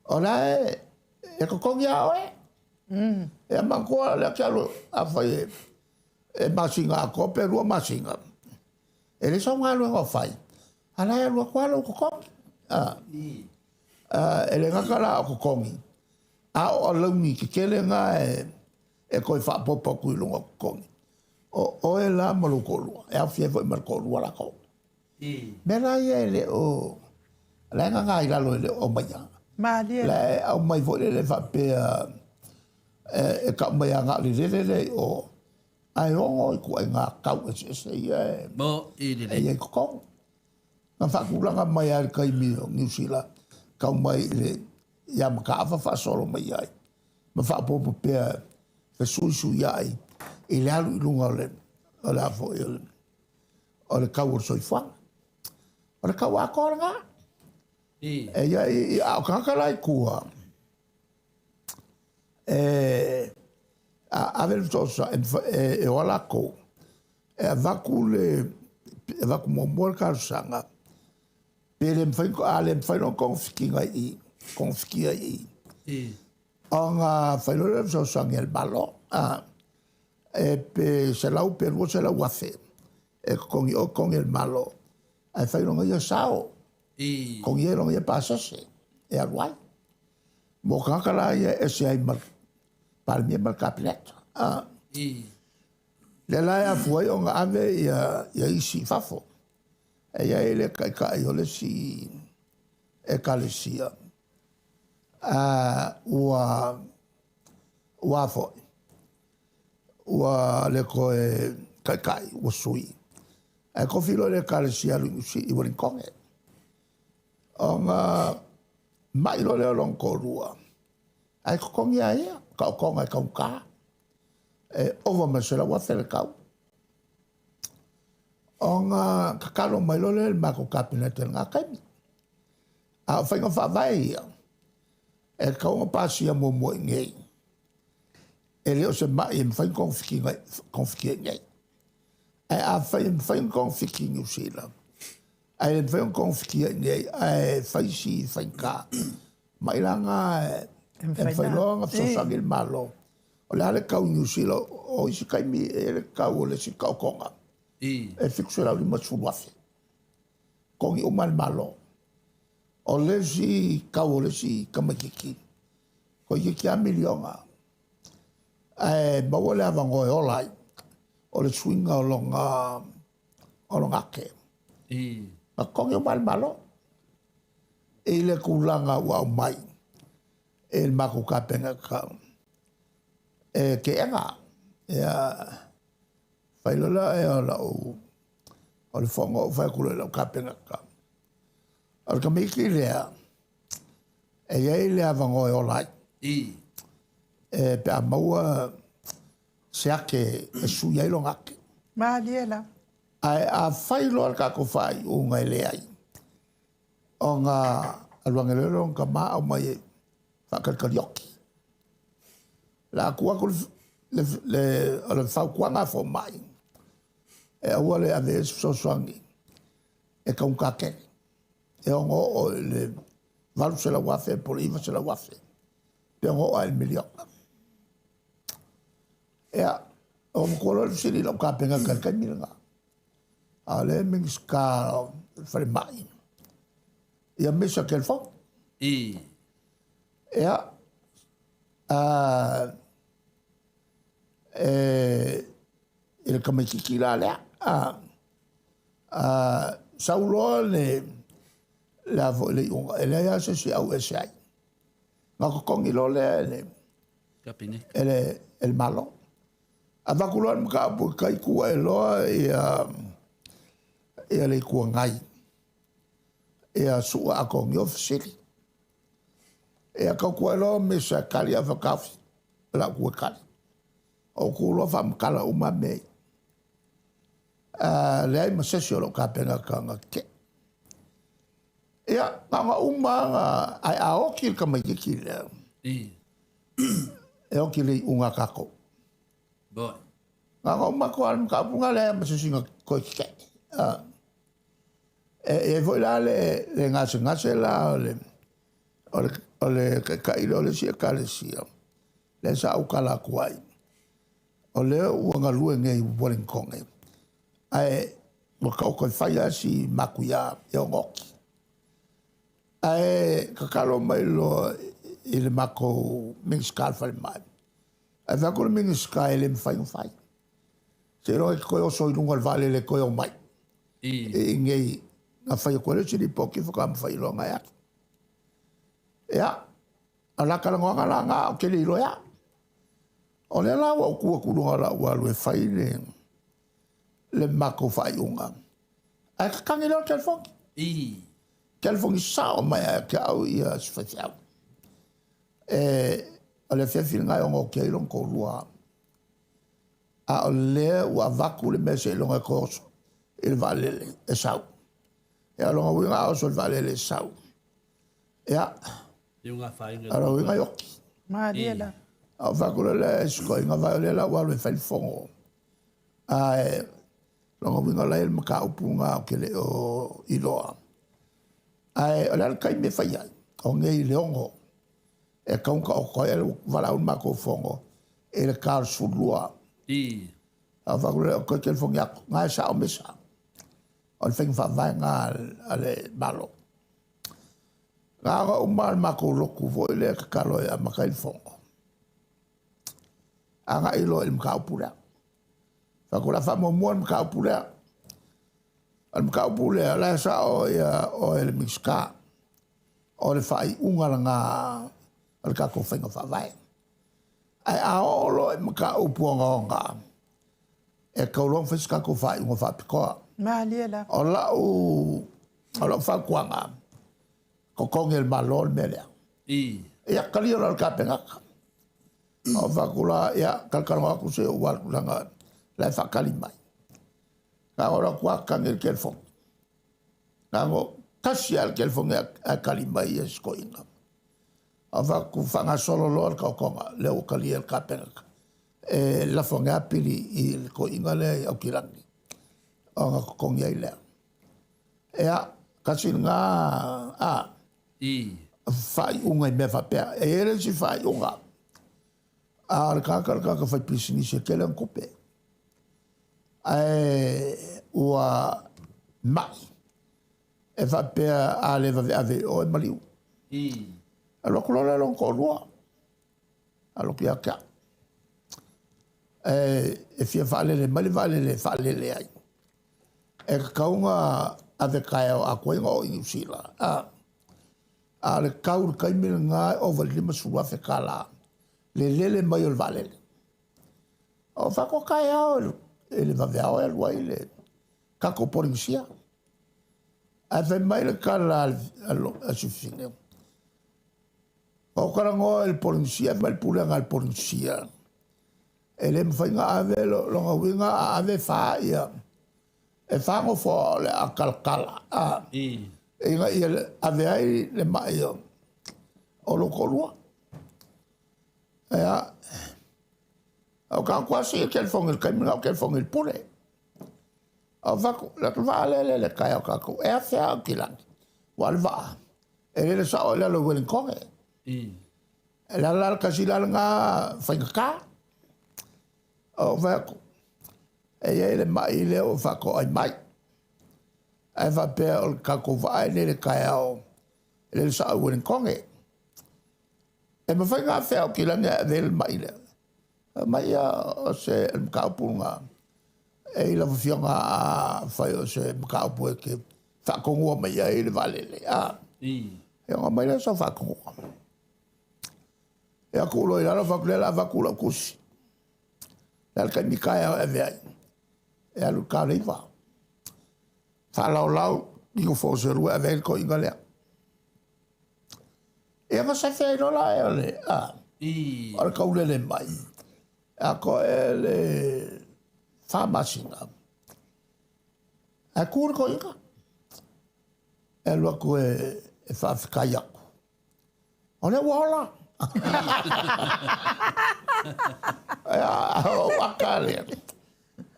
o la e kokongi a oe e mankoa le kialo a fai e masinga a kope rua masinga ele só um alo ngo fai ala e lo kwalo ko kongi ele nga kala ko kongi o launi ke kele nga e ko fa popo ku lo ko kongi o e la mo lo ko e a fie foi mar ko la ko me la ele o la nga ila lo ele o maya Maliela. la o mai vo le fa pe e ka mai nga le o ai rongo ku nga kau se ia Mo I le. e ko ko na fa ku langa mai ar kai mi New Zealand ka mai le ya ma fa solo mai ai ma fa po pe fe su ai e le alu lunga le ala fo ele o le kau so fa o le kau a ko nga e ia a ka ka lai ku avel tosa e ola ko e vakule e vaku mo ka sanga pele mfai ko ale mfai no konfikinga I anga fai no so sanga el balo e pe se lau pe wo se lau afe e con el malo ai fai no ia sao con ia no ia pasa se e alwai mo ka kala ia e se ai mal par mi mal kaplet le la ya foi on ave ya isi fafo e ya ele kai o le si e kalesia wa fo wa le ko kai o sui e ko filo le kalesia lu si I wori konge on mai lo le lon ko rua ai ko kongi ai ka konga ka over ma se la wa fel kau onga kakalo mai lo le ma ko kapinet nga kai a fa nga fa vai e ka un pasi mo ngei e le o se mai em fa konfiki ngei a fa konfiki New Zealand ai fa konfiki ngei ai fa si fa ka mai langa fa lo nga so sa gel malo o le kau New Zealand o isi kai mi e kau le si kau konga e fixo la lima tsuwafi kongi o mal malo O le si kau o le si kamakiki. Ko i ki a milionga. Maua le avango e olai. O le swinga o longa ke. Ma kongi o malo. E le kulanga wa mai. E le maku kapenga ka. E ke enga. Whailola e ala o le whonga o whaikule lau kapenga ka. O le kamiki lea. E iei lea vango e olai. E pe a maua se ake e sui ai longa ake. Maliela. Ai a whailo al kako whai o ngai lea ai. O ngā aluangelelo ka maa o mai e whakarkarioki. La kua ko le whaukuanga fo mai. E aua le ave sosoangi. E kaungkake. E ongo o le valu se la wafe, po le iwa se la wafe. Pe ongo o el milionga. Ea, o mkolo le siri lau kapenga karkai miringa. A le mingis ka whare mai. Ia mesa ke le whau. Ea, ele kamaikiki la lea. Sauloa le avo le iunga. Ele ia se si au ese ai. Ngā kokongi lo le ele malo. A wakuloa mga apu kai kua e loa ia le kua ngai. Ia sua a kongi o fisiri. Ia kau kua e loa me sa kali a whakawhi. La kua kali. O kuloa whamkala uma mei. Le ai masesi o lo ka penga ka ngā ke. Ia, ngā uma ai a oki ka mai ki lea. E oki le unga kako. Ngā uma ko alam ka punga le masesi ngā koi ke. E voi la le ngase la o le kailo le sia ka le sia. Le sa au kala kuai. O le uanga lue ngei Wellington. Ai mo ka whaia si makuia e o ngoki. Ai kakalo mai lo i le mako mingiska alwhare mai. Ai whakore mingiska e le mwhai. Se roi koe o soirunga vale le koe o mai. E ngei nga whai koe si li poki whakamwhai lo ngai atu. Ea, a lakalangoanga la ngā o ke li lo ea. O le la wa kua kurunga la wa lo e whai le mako whai unga. Ai kakangi leo telefoni. Telefoni sao mai a ke au i a sifatiau. O le whiawhiri ngai o ngō kei long ko rua. A o le ua vaku le mese i longa kōso. I le valele e sau. E a longa winga aoso le valele e sau. Ea. A la winga yoki. Maliela. A vaku le esko inga vai le la walu e whalifongo. Longa winga la il maka upunga o ke le o iloa. Ai o le kai me whai ai. O ngei leongo. E kaunka o koe e walau mako fongo. E le kār sulua. A whakure o koe telefongi ako. Ngā e sa o mesa. O le whengi whawai ngā ale malo. Ngā ngā umar mako loku voi le kakalo e a makai fongo. A ngā ilo e mkau purea. Whakura whamo mua mkau purea. Al mkau purea le sa o e le miska. O le whai ungara ngā al kako whenga whawai. Ai a olo e mkau puanga o ngā. E kaulong wheska ko whai unga whapikoa. Maliela. O lau whakuanga. Ko kongi el malol melea. Ia kali ora al kapengaka. O whakula ia kalkaronga aku se o walkulanga lai whakali mai. Ka ora kua kangi kelfong. Ka ngo kasi al kelfong e kali mai e skoinga. O whaku whanga solo loa ka konga leo kali el kapengaka. E la fonga pili i ko inga le au kirangi. O nga kongi ai lea. Ea kasi nga fai unga i me whapea. E ere si fai unga. A kaka fai pisini se kele an kope. Ai ua mai. e fa pe a le va ave o e maliu alo ko le long ko lua alo kia ka e fia fa le mali vale le fa le ai e kaunga ave kai a ko ngo i sila a le kaur kai mil nga o va lima suwa fe kala le mai o vale o fa ko kai o ele va vea o wai le ka ko polisia a fe mai le kala a sufine o kara ngo el polisia mal pula ngal polisia ele me nga ave lo nga winga ave fa ia e fa ngo fo le akalkala nga ia ave ai le mai o lo kolua ja o kan quasi quel fong il camino quel fong il pure o va la va le kai o ka ko e fa kilan wal va e le sa o le lo wen kong e la ka si la nga fa ka o va e le mai le o fa ko ai mai e va pe o ka ko va le kai o le sa o wen kong e me fa nga fa kilan del mai le mai o se mkaupunga e la fionga fa o se mkaupu ke fa kongo mai e le valele e nga mai la so fa kongo e a kulo ila fa kulela fa kulo kusi dal ka mi kaya e vai e alu ka riva fa lau digo fo se rua vel ko ingale e va se fe no la ele al ka ulele mai ako ele famasinga a kur ko ika elo ko e fa kaya ona wala o akale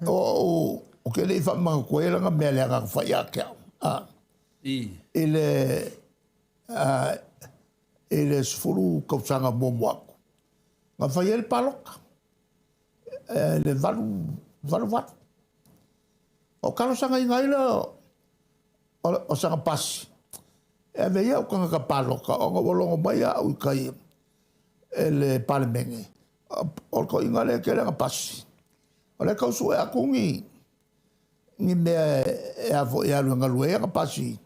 o ke le fa ma ko ela nga mele nga fa ya ka ele sfuru ko sanga momwako nga fa el paloka le valu wat o kalo sanga ingai le o sanga pasi e veia o kanga ka paloka o nga wolongo mai au kai ele palemenge o ko ingale ke le pasi o le kausu e akungi ni me e avo e alu nga lue nga pasi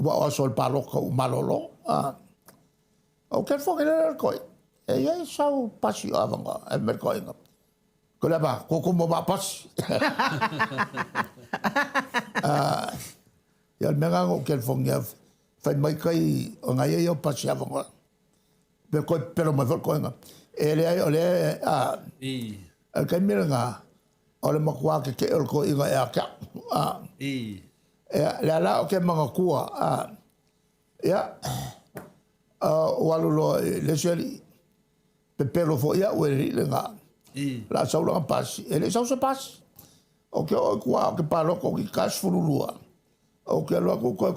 o sol paloka o malolo o ke fo ele ko e ia sau pasi avanga e merko inga ko la ba ko mo ba pas ya menga o kel fonga fa mai kai o ngai yo pas ya vonga be ko pero me vol ko nga ele el kai menga o le makwa ke el ko inga ya ka la o ke manga kuwa ya walu lo le seli pe pero fo ya o le nga la saula pasi ele sausa pasi o ke o kwa ke palo ko ki kas furulua o ke lo ko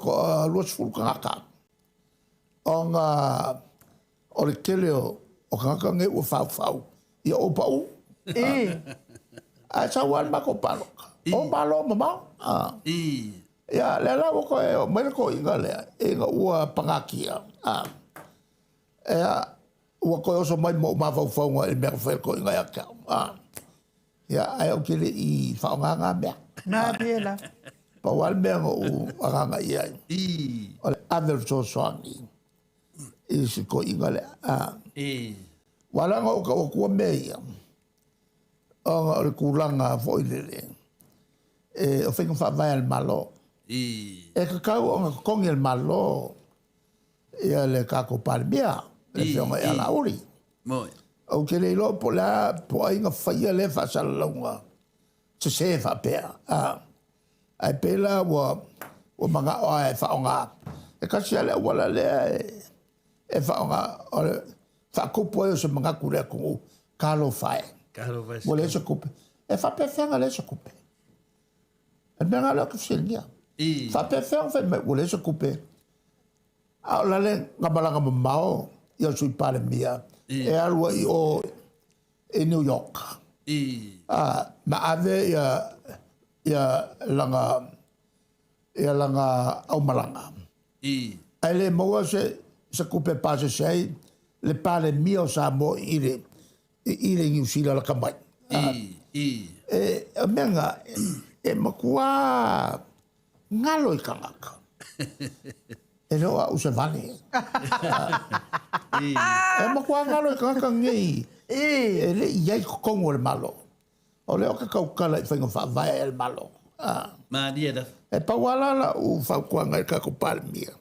lo furu kaka onga o le keleo o kaka nge o fau ia o pau a sawan ma ko palo o palo mama ia le la ko e me ko inga le e nga ua pangakia ua koe oso mai mo mawhauwhaunga e mea whae koe ngai aka. Ia, ai au kele i whaonganga mea. Nā biela. Pa wale mea ngo u anganga i ai. O le aver so soangi. I si koe inga le. Walanga o ka o kua mea ia. O nga o le kuranga foilele. O whenga whawai al malo. E ka kau o nga kongi al malo. Ia le kako pale mea. Le fionga e ala uri. O ke le lo po la po inga whaia le whasalaunga. Se se whapea. Ai pela wa manga o e whaonga. E kasi ale wala le e whaonga. O le whakupo e o se manga kure kungu. Kalo whae. Mo le se kupe. E whape whenga le se kupe. E menga le kusilia. Whape whenga whae mo le se kupe. A la le ngamalanga mamao. Ia sui pare mia. E alua i o e New York. Ma ave ia langa e langa au malanga. I. Ai le moa se kupe pase sei, le pale mio sa mo i le ngiusila la kamai. I. E menga, e makua ngalo I kangaka. E loa u se vale. E makua ngalo I kangaka ngei. E le iai kongo le malo. O leo ka kaukala I whainga whaavai el malo. Maria da. E pawalala u whaukuanga I kakopale mia.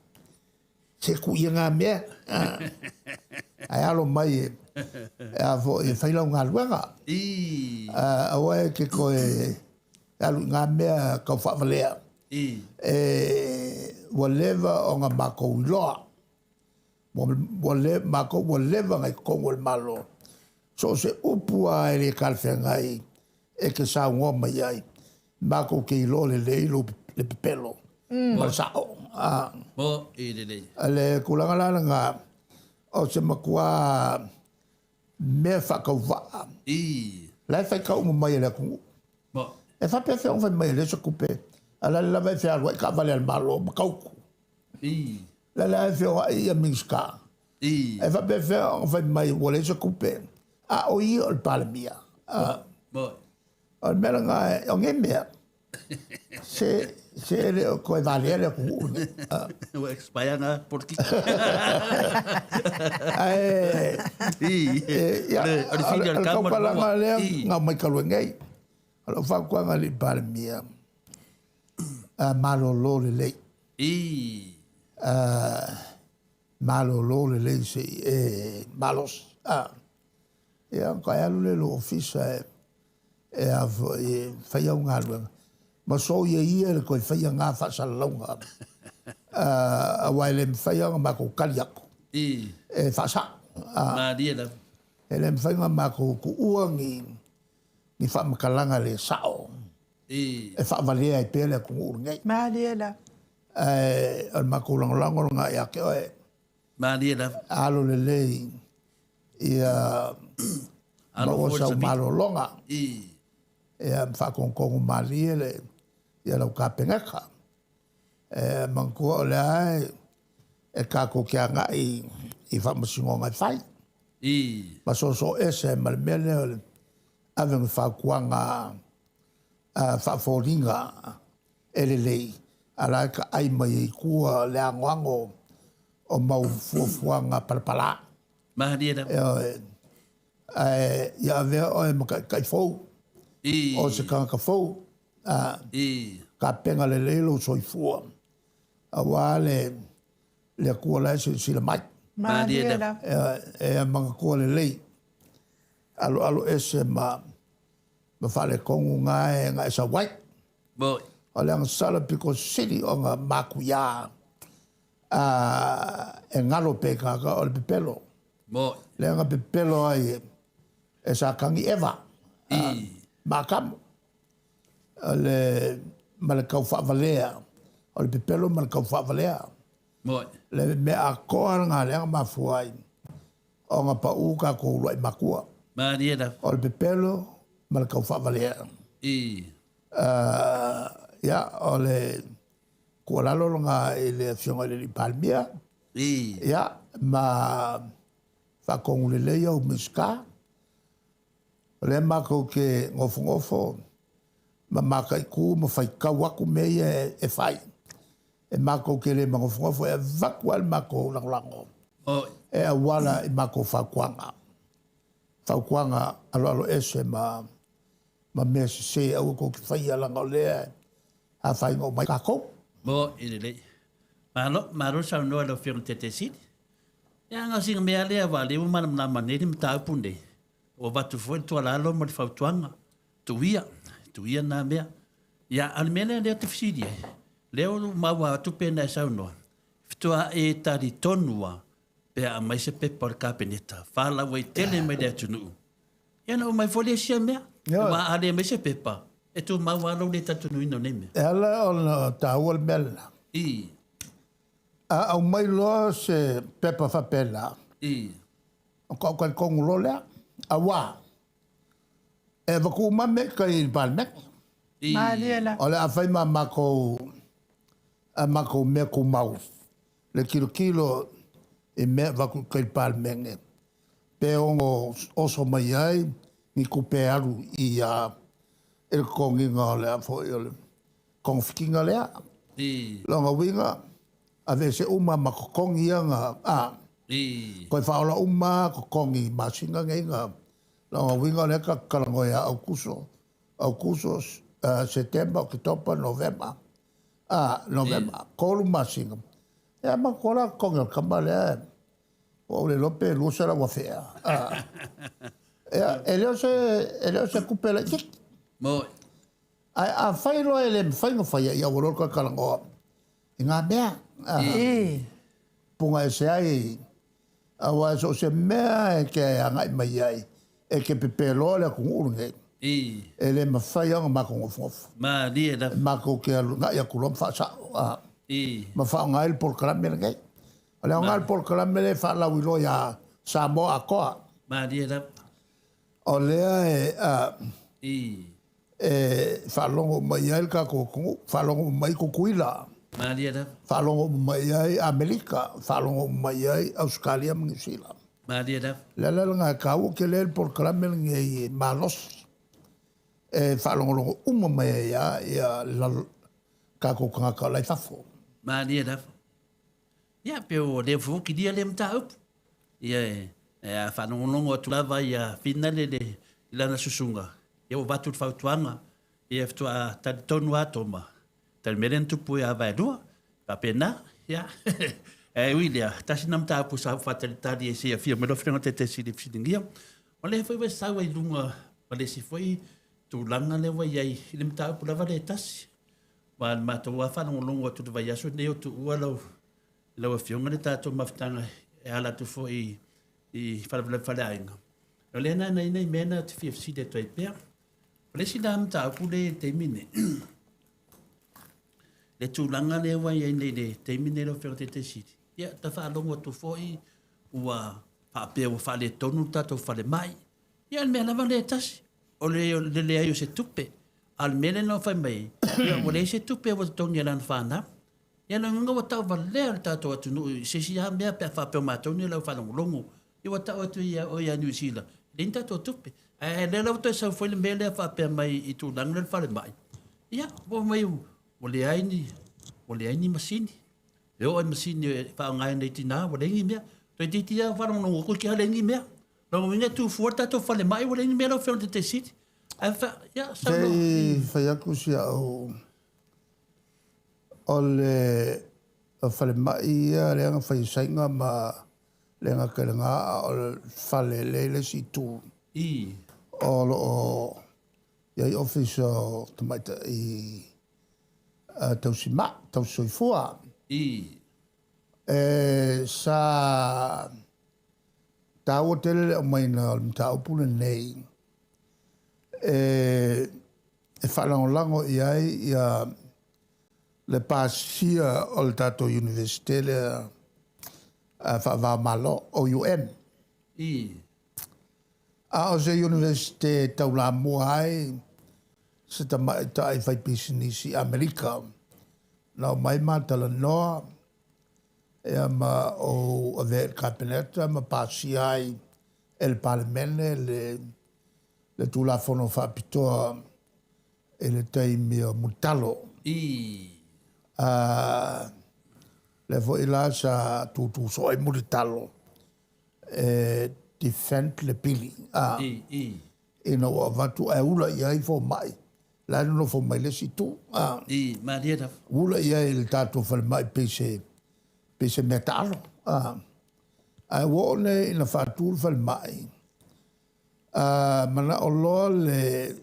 Se ku ia ngā mea. Ai alo mai e avo e whailau ngā luanga. Awa e ke koe alu ngā mea kau whaavalea. E walewa o ngā mako uloa. Mako walewa ngai kongo le malo. So se upua e le kalwhengai e ke sa ngoma iai. Mako ke ilo le leilo le pepelo. Malsao. Mo I le. Ale kulangalala ngā o se makua mea whakau waa. Lai whaikau mo mai le kungu. Mo. E whapea whea whai mai le sa kupe. Ala le lawa e whea rua I ka vale al malo makauku. La la e whea I a minska. E whapea whea whai mai ua le sa kupe. A o I o le palemia. Mo. O mea ngā o nge mea. Se ele o koe vale ele kungu. O expire na porki. Al kaupalanga lea ngā mai kalua ngei. Alo whakuanga li pare mia. Malolo le lei. Malolo le lei se malos. Ia kai alu le lo ofisa e avo e whaia ngā luanga. Ma so ia le koe whaia ngā whasalaunga. A wai le mwhaia ngā mako kariako. E whasa. Maria da. E le mwhaia ngā mako ku uangi ni whamakalanga le sao. E whavalea I pēle ku ngurngei. Maria da. Al mako langolango ngā ia ke oe. Maria da. Alo le lei. Ia maosa malo longa. Ia mwhakongongu Maria le. Ia lau ka pengaka. Mangkua o le ai. E kako kia ngai I whamasingo ngai whai. Masoso ese malemele o le. Avengu whakuanga. Whaforinga. Ele lei. Arai ka ai mai I kua le angoango. O mau fuafuanga palapala. Maria da. Ia vea o e kai fau. O se kanga fau. Ka penga le leilo soifua. A wā le kua lai se sila mai. Maria da. E manga kua le lei. Alo ese ma whale kongu ngā e sa wai. O le anga sala piko siri o ngā makuia. E ngalo pe kaka o le pepelo. Le anga pepelo ai e sa kangi ewa. Makamu. Le malakau whaavalea. O le pepelo malakau whaavalea. Le mea koa ngā leanga mafuai. O ngā pau ka koulua I makua. Maria da. O le pepelo malakau whaavalea. Ia o le kualalo ngā I le fionga le palmia. Ia ma whakongu le leia o miska. Le mako ke ngofo ma maka I ku ma whaikau aku mea e whai. E mako ke le ngofo e vaku al mako langolango. E a wala I mako whakuanga. Whakuanga alo ese ma mea se au ko ki whai alanga lea. A whai ngō mai kako. Mo I le. Maro sa noa lo fiong tete sidi. Ia ngā singa mea lea wale u mana mna maneri mta upunde. O watu foi tua lalo mo le whautuanga. Tuia nā mea. Ia alimele leo te whisiri e. Leo maua atu pēna e saunoa. Fitua e tari tonua. Pea a mai se pepa o le kāpeneta. Whala wai tele mai lea tunu. Ia na o mai foli e sia mea. Wa ale mai se pepa. E tu maua alo le tatunu ino ne mea. E ala o na tāua le mela. Au mai loa se pepa whapela. O kau kongu lo lea. A wā. E waku mame kai palmek. Maria da. O le a whai ma mako mako mea ko mau. Le kilo e mea waku kai pal menge. Pe ongo oso mai ai, ni ko pe aru i a el kongi ngā lea fo i ole. Konfikinga lea. Longa winga, a vese uma mako kongi ia ngā. Koe whaola uma ko kongi masinga ngai ngā. Longa winga lea ka kalangoia au kuso, September, Oktober, November. November, kolu masinga. Ea makola kongi al kamale o le lope lusa la wafea. Eleo se kupela kik. Mo. A whailo ele whainga whaia i awaro ka kalangoa. I ngā mea. Punga e se ai. Awa so se mea e ke angai mai ai. E ke pepelo le kung urungei. Ele ma whaianga mako ngofof. Ma lia da. Mako ke alu ngai a kulom whaasao. Ma whaonga il por kalamere ngai. Ale o ngai por kalamere whaalau ilo ya Samoa a koa. Ma lia da. O lea whalongo mai ai ka kukungu. Whalongo mai kukuila. Ma lia da. Whalongo mai ai Amerika. Whalongo mai ai Australia New Zealand. Ma lia da. Lele ngā kau ke lele por kalamere ngai malos. Whalongo uma mai ai ia ka kukanga ka lai whafo. Ma lia da. Ia peo le fuki dia le mta up. Ia whanongonongo atu lava ia finale le ilana susunga. Ia o batu whautuanga. Ia ftua tali tonu atoma. Tali meren tupu ia vai rua. Pa pena. Ia. Uilia. Tasi na mta apu sa whatali tali e sia fia. Mero whenga te siri fisingia. O le foi sawa i lunga. O le si foi tūlanga le wa iai. Ile mta apu lava le tasi. Wa matua whanongonongo atu le vai aso. Neo tu ua lau. Lau a fionga le tātou mawhitanga e ala tu fo i whale ainga. O le ana nei mena te FFC de toi pēr. O le sina amta aku le te mine. Le tūlanga le wai ai nei le te mine lo whero te siti. Ia, ta whaalongo tu fo i ua whaapea o whale tonu tātou whale mai. Ia, mea lava le tasi. O le ai o se tupe. Al mele no whai mai. Ia, o le se tupe o tonu ia lana whanau. Ia na ngā wa tau valea le tātou atu nui. Se si ha mea pia whapeo mātou ni lau whanongolongo. Ia wa tau atu ia o ia New Zealand. Leni tātou tupe. E le lau toi sau whaile mea lea whapea mai i tū langu le whale mai. Ia, o mai o le aini masini. E o ai masini e whaongai nei tina, o le ingi mea. Toi titi a whanongolongo koe ki ha le ingi mea. Lau minga tū fuar tātou whale mai o le ingi mea lau wheo te siti. Ia, sau no. Tei whaiaku si au... O le whale mai ia leanga whaisainga ma leanga karenga o le whale lele si tū. O lo o iai office o tamaita i tau si ma, tau soifua. Sa tau o tele o maina o le mtau pune nei. E whalangolango iai ia le pasia o le tātou universite le whaamalo o UN. A o se universite tau la mua ai se ta ai whai pisinisi Amerika. Nau mai mātala noa ea ma o Aver Kabineta ma pasia ai el Parlemene le tūla whono whaapitoa e le taimi o Mutalo. Le foi la sa tu so ai Mutalo. Defend le pili. E no watu e ula i ai fo mai. La no fo mai le si tu. Ma dia ula i ai il tato fal mai pese metalo. Ai wone ina fatu fal mai. Mana o lo le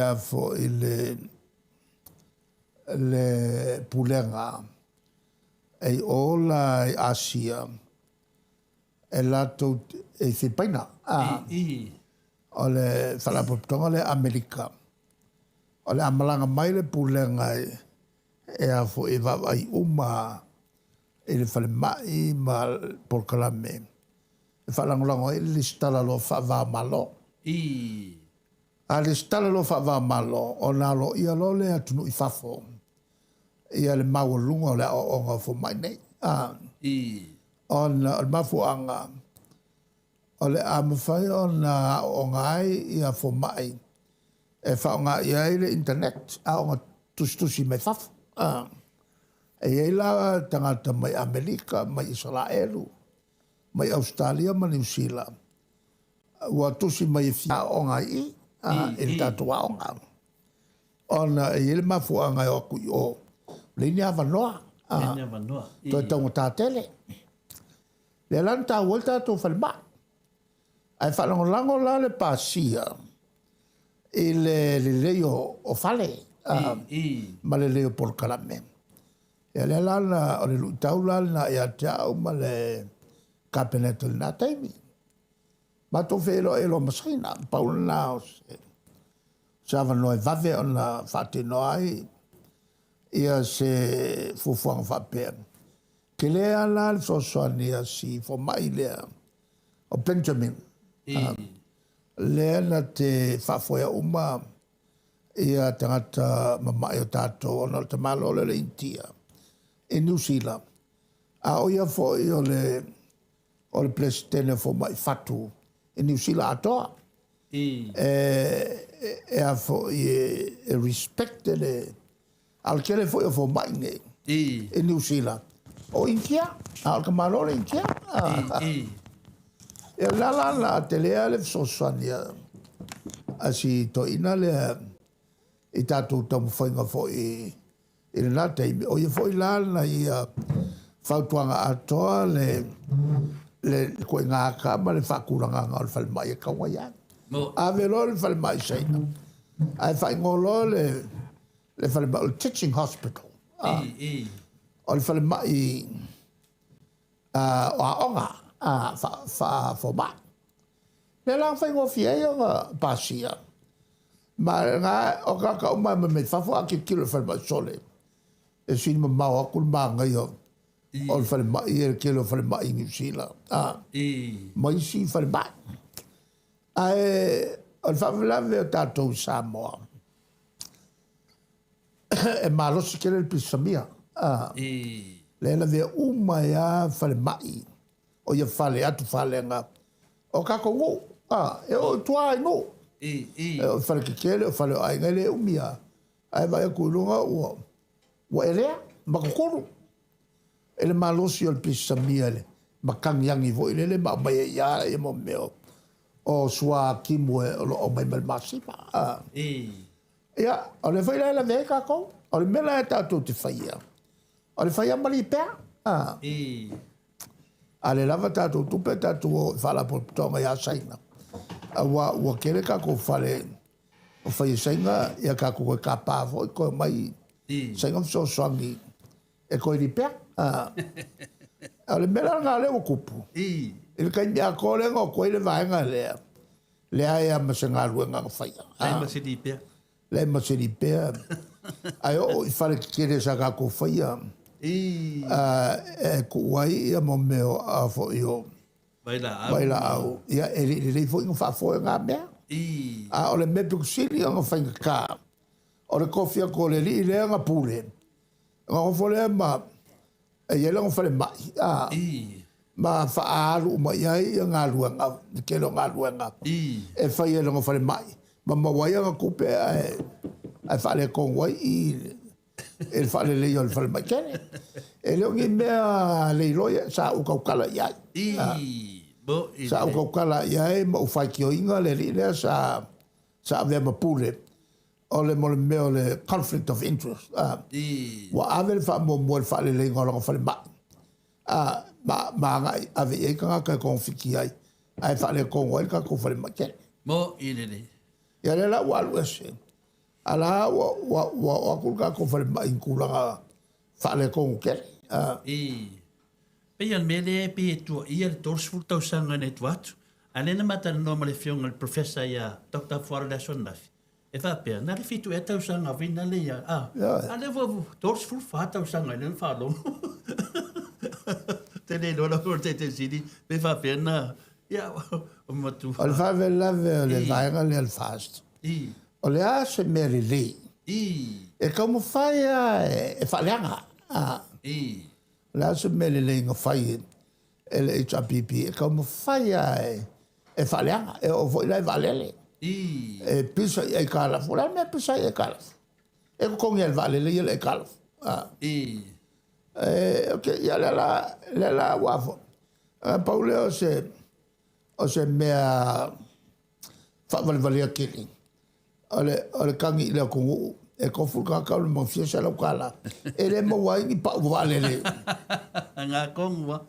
afo le pulenga e ola Asia e lato e Filipaina o le whalapotonga le Amerika o le amalanga mai le pulenga e afo e wawai uma e le whale mai ma porkalame e whalangolango e le stala lo whawamalo a le stala lo whawamalo o nalo ia lo le atunu i whafo ia le maulunga o le o nga fo mai nei. On al mafuanga o le amawhai o na o ngai ia fo mai e whaonga ia i le internet a o nga tustusi mai fafu. E ei la tangata mai Amerika, mai Israelu, mai Australia, mai New Zealand. Ua tusi mai fia o ngai i le tatua o ngai. Ona e ele mafuanga o kui o le ni avanoa. Toi tongo tātele. Le lanta volta to falma. Ai whalangolango la le pasia. I le leo o fale. Ma le leo por kalame. E le lana o le luitau lana e a tau ma le kapeneto na taimi. Ma to felo e lo masina. Paula nao se. Sava noi vave o na whate noi. Ia se fufuang whapea. Ke lea la le sosoania si fo mai lea. O Benjamin. Lea na te whafoia uma. Ia tangata mamai o tātou o na te malo le intia. E New Zealand. A oia fo i o le presidente fo mai fatu. E New Zealand atoa. E a fo i respecte le al kele fo i fo mai nei. E New Zealand. O inkia. Al kamalore inkia. E la te lea le sosania. Asi to ina le i tātou tamu whainga fo i le nā teimi. O ia fo i la i whautuanga atoa le koe ngā kama le whakuranga ngā le whalemai e kaua ia. A velo le whalemai seina. Ai whaingolo le whalemai o le teaching hospital. O le whalemai o a onga. Fo mai. Le lang whaingo fia i o ngā pasia. Ma ngā o kaka o mai me whafo ake kilo whalemai sole. E sini ma mau akul maa ngai o le whalemai e kilo whalemai New Zealand. Ma isi whalemai. Ai o le whawelawe o tātou Samoa. E malosi kele le pisamia. Le la vea uma ia whalemai. O ia whale atu whale ngā. O kako ngō. E o tua ai ngō. E o whale kikele, o whale o ai ngai le umia. Ai vai a kuilunga ua. Ua e rea, makakoro. E le malosi o le pisamia le. Makangiangi vo i le ma mai e ia e mo meo. O sua kimu e o mai malmasima. Ia, o le whaila e la vea kako. O le mela e tātou te whaia. O le whaia mali pēr. A le lava tātou tupe tātou o whala po tonga ia saina. Ua kere kako whale o whaia saina ia kako koe ka pāwho i koe mai sainga mso swangi e koe ni pēr. A le mela ngā leo kupu. Ele kai mea kore ngā koe le vaenga lea. Lea ea mase ngā ruenga ngā whaia. Lai mase di pēr. Lai mase di pēr. Ai o i whare kere sa kako whaia. E kuai ia mo meo a fo i o. Baila au. Ia e rei fo i ngā whafoe ngā mea. A o le mepu kusili a ngā whainga kā. O le kofia ko le li lea ngā pule. Ngā ngofole ma e iela ngā whare mai. Ma whaaru mai ai ngā ruanga. Kelo ngā ruanga. E whai e ngā whare mai. Ma mawai ngā kupe ai whale kongwai i e le whale leo le whale mai kene. E leo ngi mea leiloia sa ukaukala iai. Sa ukaukala iai ma ufai ki o inga le li lea sa avea mapule. O le mo le mea le conflict of interest. Wa ave le wha mo le whale leo ngā whale mai. Ma ngai ave e kanga kai konfiki ai. Ai whale kongwai ka ko whale mai kene. Mo i le. Ia le la walu ese. Ala wa kulka ko fale mai kulanga fale ko ke pe yan mele pe tu ia tors fulta sanga net wat alena mata normal fiong el professor ya Dr. Florida Sonaf e fa pe na fitu eta sanga vina le ya ale vo tors ful fata sanga nen falo tele do la porte te sidi pe fa pe na ya o matu al fa vela le vainga le fast o le a se meri li E kau mo fai e whaleanga. La se mele le inga fai e le HRPP. E kau mo fai e whaleanga. E o foi lai valele. E pisa i ai kalafu. La me pisa i ai kalafu. E ko kongi al valele i ai kalafu. Ok, ia le la wafo. Paule o se mea whawalivalia kiri. O le kangi i leo kungu. E kofu kakau le mawhia sa lau kala. E le mawai ni pa uwalele. Ngā kongu wa.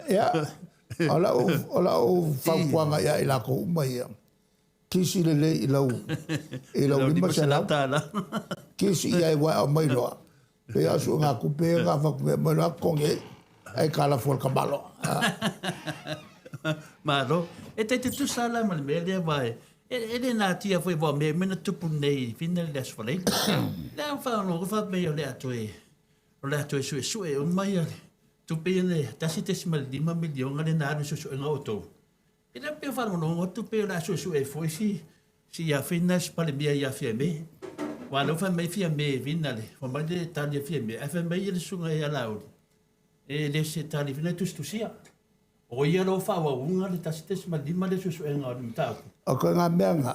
Ia. O lau whaupuanga ia i lako umai ia. Kisi le i lau. I lau lima sa lau. Kisi ia i wai au mai loa. Pe asu ngā kupe ngā whakupe mai loa konge. Ai kala fual kamalo. Maro. E te tu sala ma le mele vai. E le nā tia foi wa me mena tupu nei fina le asfalei. Le whanau ko wha mei o le atoe. O le atoe sue o mai ale. Tupe ne tasi te sima 5 milion ale nā anu susu e ngā otou. E le pia whanau o tupe o le susu e foi si ia fina spale mia ia fia me. Wa no fa mei fia me fina le. Wa mai le tali fia me. E fa mei le sunga e alauri. E le se tali fina tustusia. O ia lo fa wa unga le tasi te sima 5 le susu e ngā anu tāku. O koe ngā mea ngā.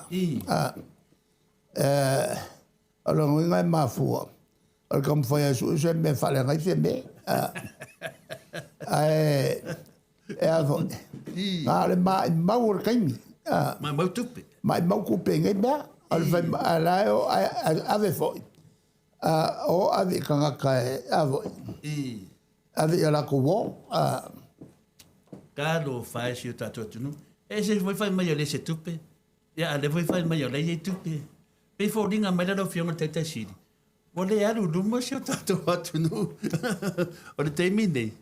O lo ngui ngai mafua. O le kam whai asu se me whale ngai fia me. E ato. Ngā le mai mau o kaimi. Mai mau tupe. Mai mau kupe ngai mea. O le whai alai o ave foi. O ave kangaka e avoi. Ave ala ko wo. Kalo fai si o tato tunu. E se foi fai mai o le se tupe. Ia le foi fai mai o le tupe. Pe fo dinga mai la fionga tete siri. O le alu luma se o tato tunu. O le teimi nei.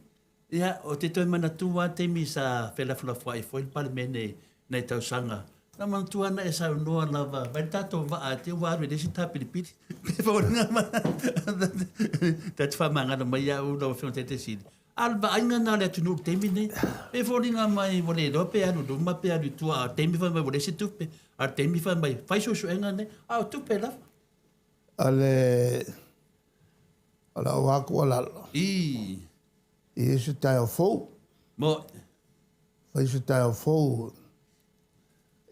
Ia o te toi mana tua teimi sa fela fula fai foi il parmene nei tau sanga. Na man tua na e sa noa lava. Vai tato va a te waru de si tapi piti. Pe fo dinga mai. Tat fa manga no mai au no fionga tete siri. Alba ainga na le tunu temi ne. E foringa mai vole do pe anu do ma pe anu tua temi fa mai vole se tupe. A temi fa mai fai so enga ne. A tupe la. Ale wa ko la. I se tai fo. Mo fai se tai fo.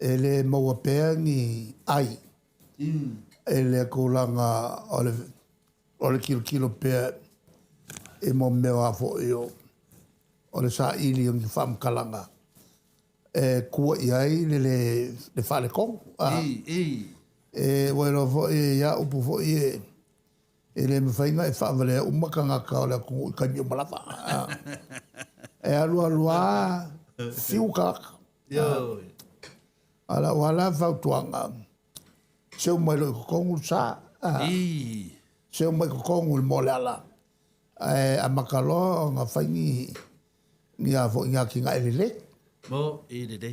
Ele mo pe ni ai. Ele ko langa ole kilo pe e mo mea fo io o le sa ili on fam kalanga e kua iai le fale kong e bueno fo ya upu fo e le mfainga e fa vale umakanga ka le ku kanyo malava e alua fiuka yo ala wala fa tuanga se o mai lo kongu sa se o mai kongu mo le ala a makalo nga whaingi ni a fo inga ki nga elele. Mo elele.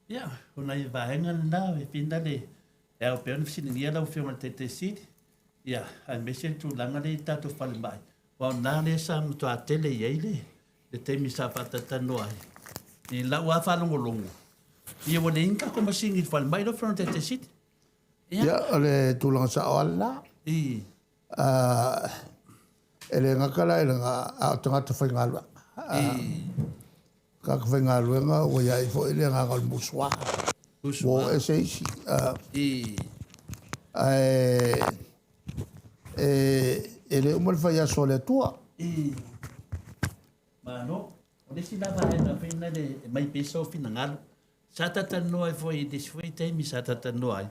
Ia, hona i vahenga na e pinda le e au peon fisini ni ala o fiona te siri. Ia, a mesen tu langa le tato fale mai. Wa na le sa mutu a tele iei le temi sa patata noai. Ni la ua whalongo longo. Ia wane inka ko masingi fale mai lo fiona te siri. Ia, ole tulanga sa oala. Ele ngakala ele nga a tangata whai ngā lua. Ka whai ngā lua ngā o iai fo ele ngā ngal muswa. Wo e se isi. Ele umar whai aso le tua. Mano, o le sila whaena whaena le mai peso fina ngalo. Sa tata noai foi des foi teimi sa tata noai.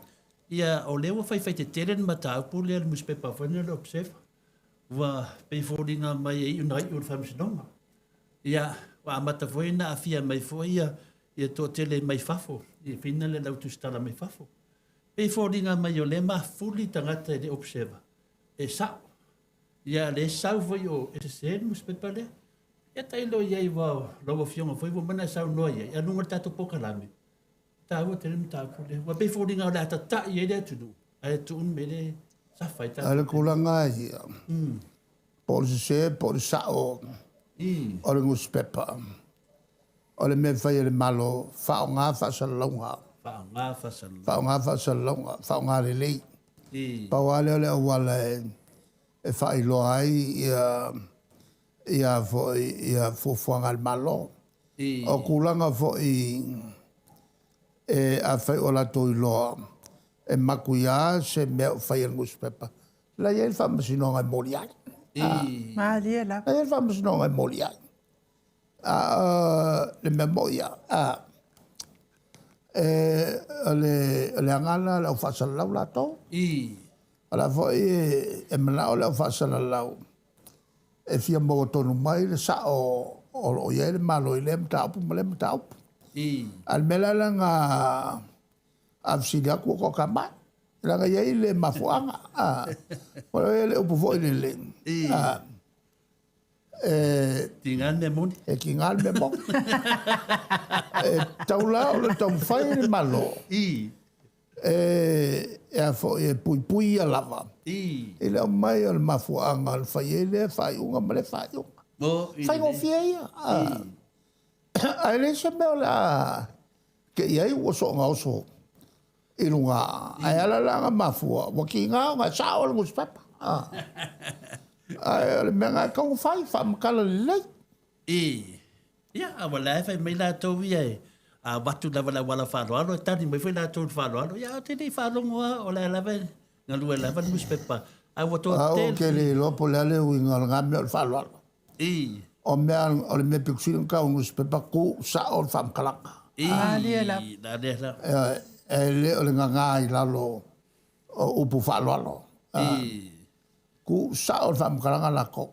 Ia o lewa whai te teren mata upu le muspepa whaena le observa. Wa pe foringa mai e unai ur famsinonga. Ia wa amata foi na afia mai foi ia to tele mai fafo. Ia fina le lau tustala mai fafo. Pe foringa mai o le ma fuli tangata le observa. E sa. Ia le sa foi o e se muspepa le. Ia tailo ia wa lo fionga foi wa mana sa no ia. Ia nunga tato pokalame. Ta wa tele mta pule. Wa pe foringa la ta ia le tu. Ai tu un mele Ale kulanga ia. Por se por sao. Ole ngus pepa. Ole me fai le malo fa nga fa sa longa. Whaonga whasalo. Whaonga whasalonga, whaonga lelei. I. Pawale ole awala e whailoa ai ia fufuanga malo. I. O kulanga fo i a whai o la toi loa. E makuia se mea whai angus pepa. La iei whamasinonga mori ai. I. Malia la. La iei whamasinonga mori ai. Le mea moia. Le angana lau whasalau la tau. I. Ala fo e manao lau whasalau. E fia mo tonu mai le sa o iei le malo i le mtaupu ma le mtaupu. I. Al mela langa afsida ku ko kama. Langa iei le mafuanga. Wala le upu fo i le le. Tingan me muni. E ki ngal me mo. E taula o le tau whai le malo. I. E a fo e pui pui a lava. I. E leo mai o le mafuanga al whai e le whai unga ma le whai unga. Mo. Whai ngo fia ia. Ai le se meo la ke iei ua so ngā oso i runga. Ai ala langa mafua. Wa ki ngā o ngā sao le ngus pepa. Ai le mea ngā kaunga whai wha makala le lei. I. Ia, awa lai whai mai la tau ia e. A watu lava la wala whāroalo, e tani mai whai la tau whāroalo. Ia, o tēnei whārongoa o la lava ngā lua lava ngus pepa. Ai wato O ke le lopo le ale ui ngā mea le whāroalo. I. O mea o le mea pikusiri ka ngus pepa ku sa o le whamkalanga. I. Malia la. La le la. E le o le ngā i lalo o upu whāroalo. I. Ku sa o le whamkalanga lako.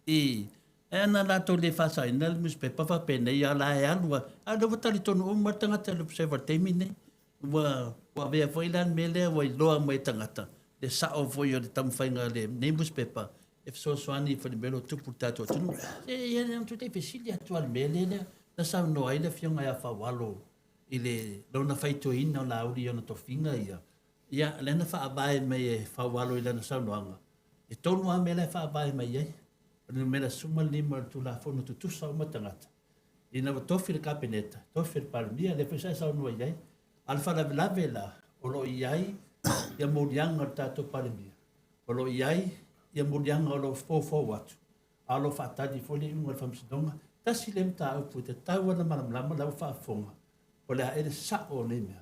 I. E ana lato le whasa ina le mus pepa wha pene i ala e alua. A lewa tali tonu o ma tangata le pse wartemi ne. Wa vea whailan me lea wa i loa mai tangata. Le sa o foi o le tamwhainga le ne mus pepa. E so swani fa le melo tupu tato tunu. E ia le amtu te pesili atu al mele lea. Na sa no ai le fionga ia whawalo. I le lona whaito ina o la auri o na tofinga ia. Ia, lena wha abae mai e whawalo i lena saunoanga. E tonu a mele wha abae mai ei. Ni mera suma lima tu la fono tu sa o matangata. Ina wa tofi le kapeneta, tofi le palmia, le pesa sa no iai. Alfa la vela, o lo iai, ia morianga tato palmia. O lo iai, ia morianga o lo fofo watu. Alo fatadi foli unga famsidonga, tasi lem ta au puta, tau ana malamlama lau faafonga. O le haere sa o le mea.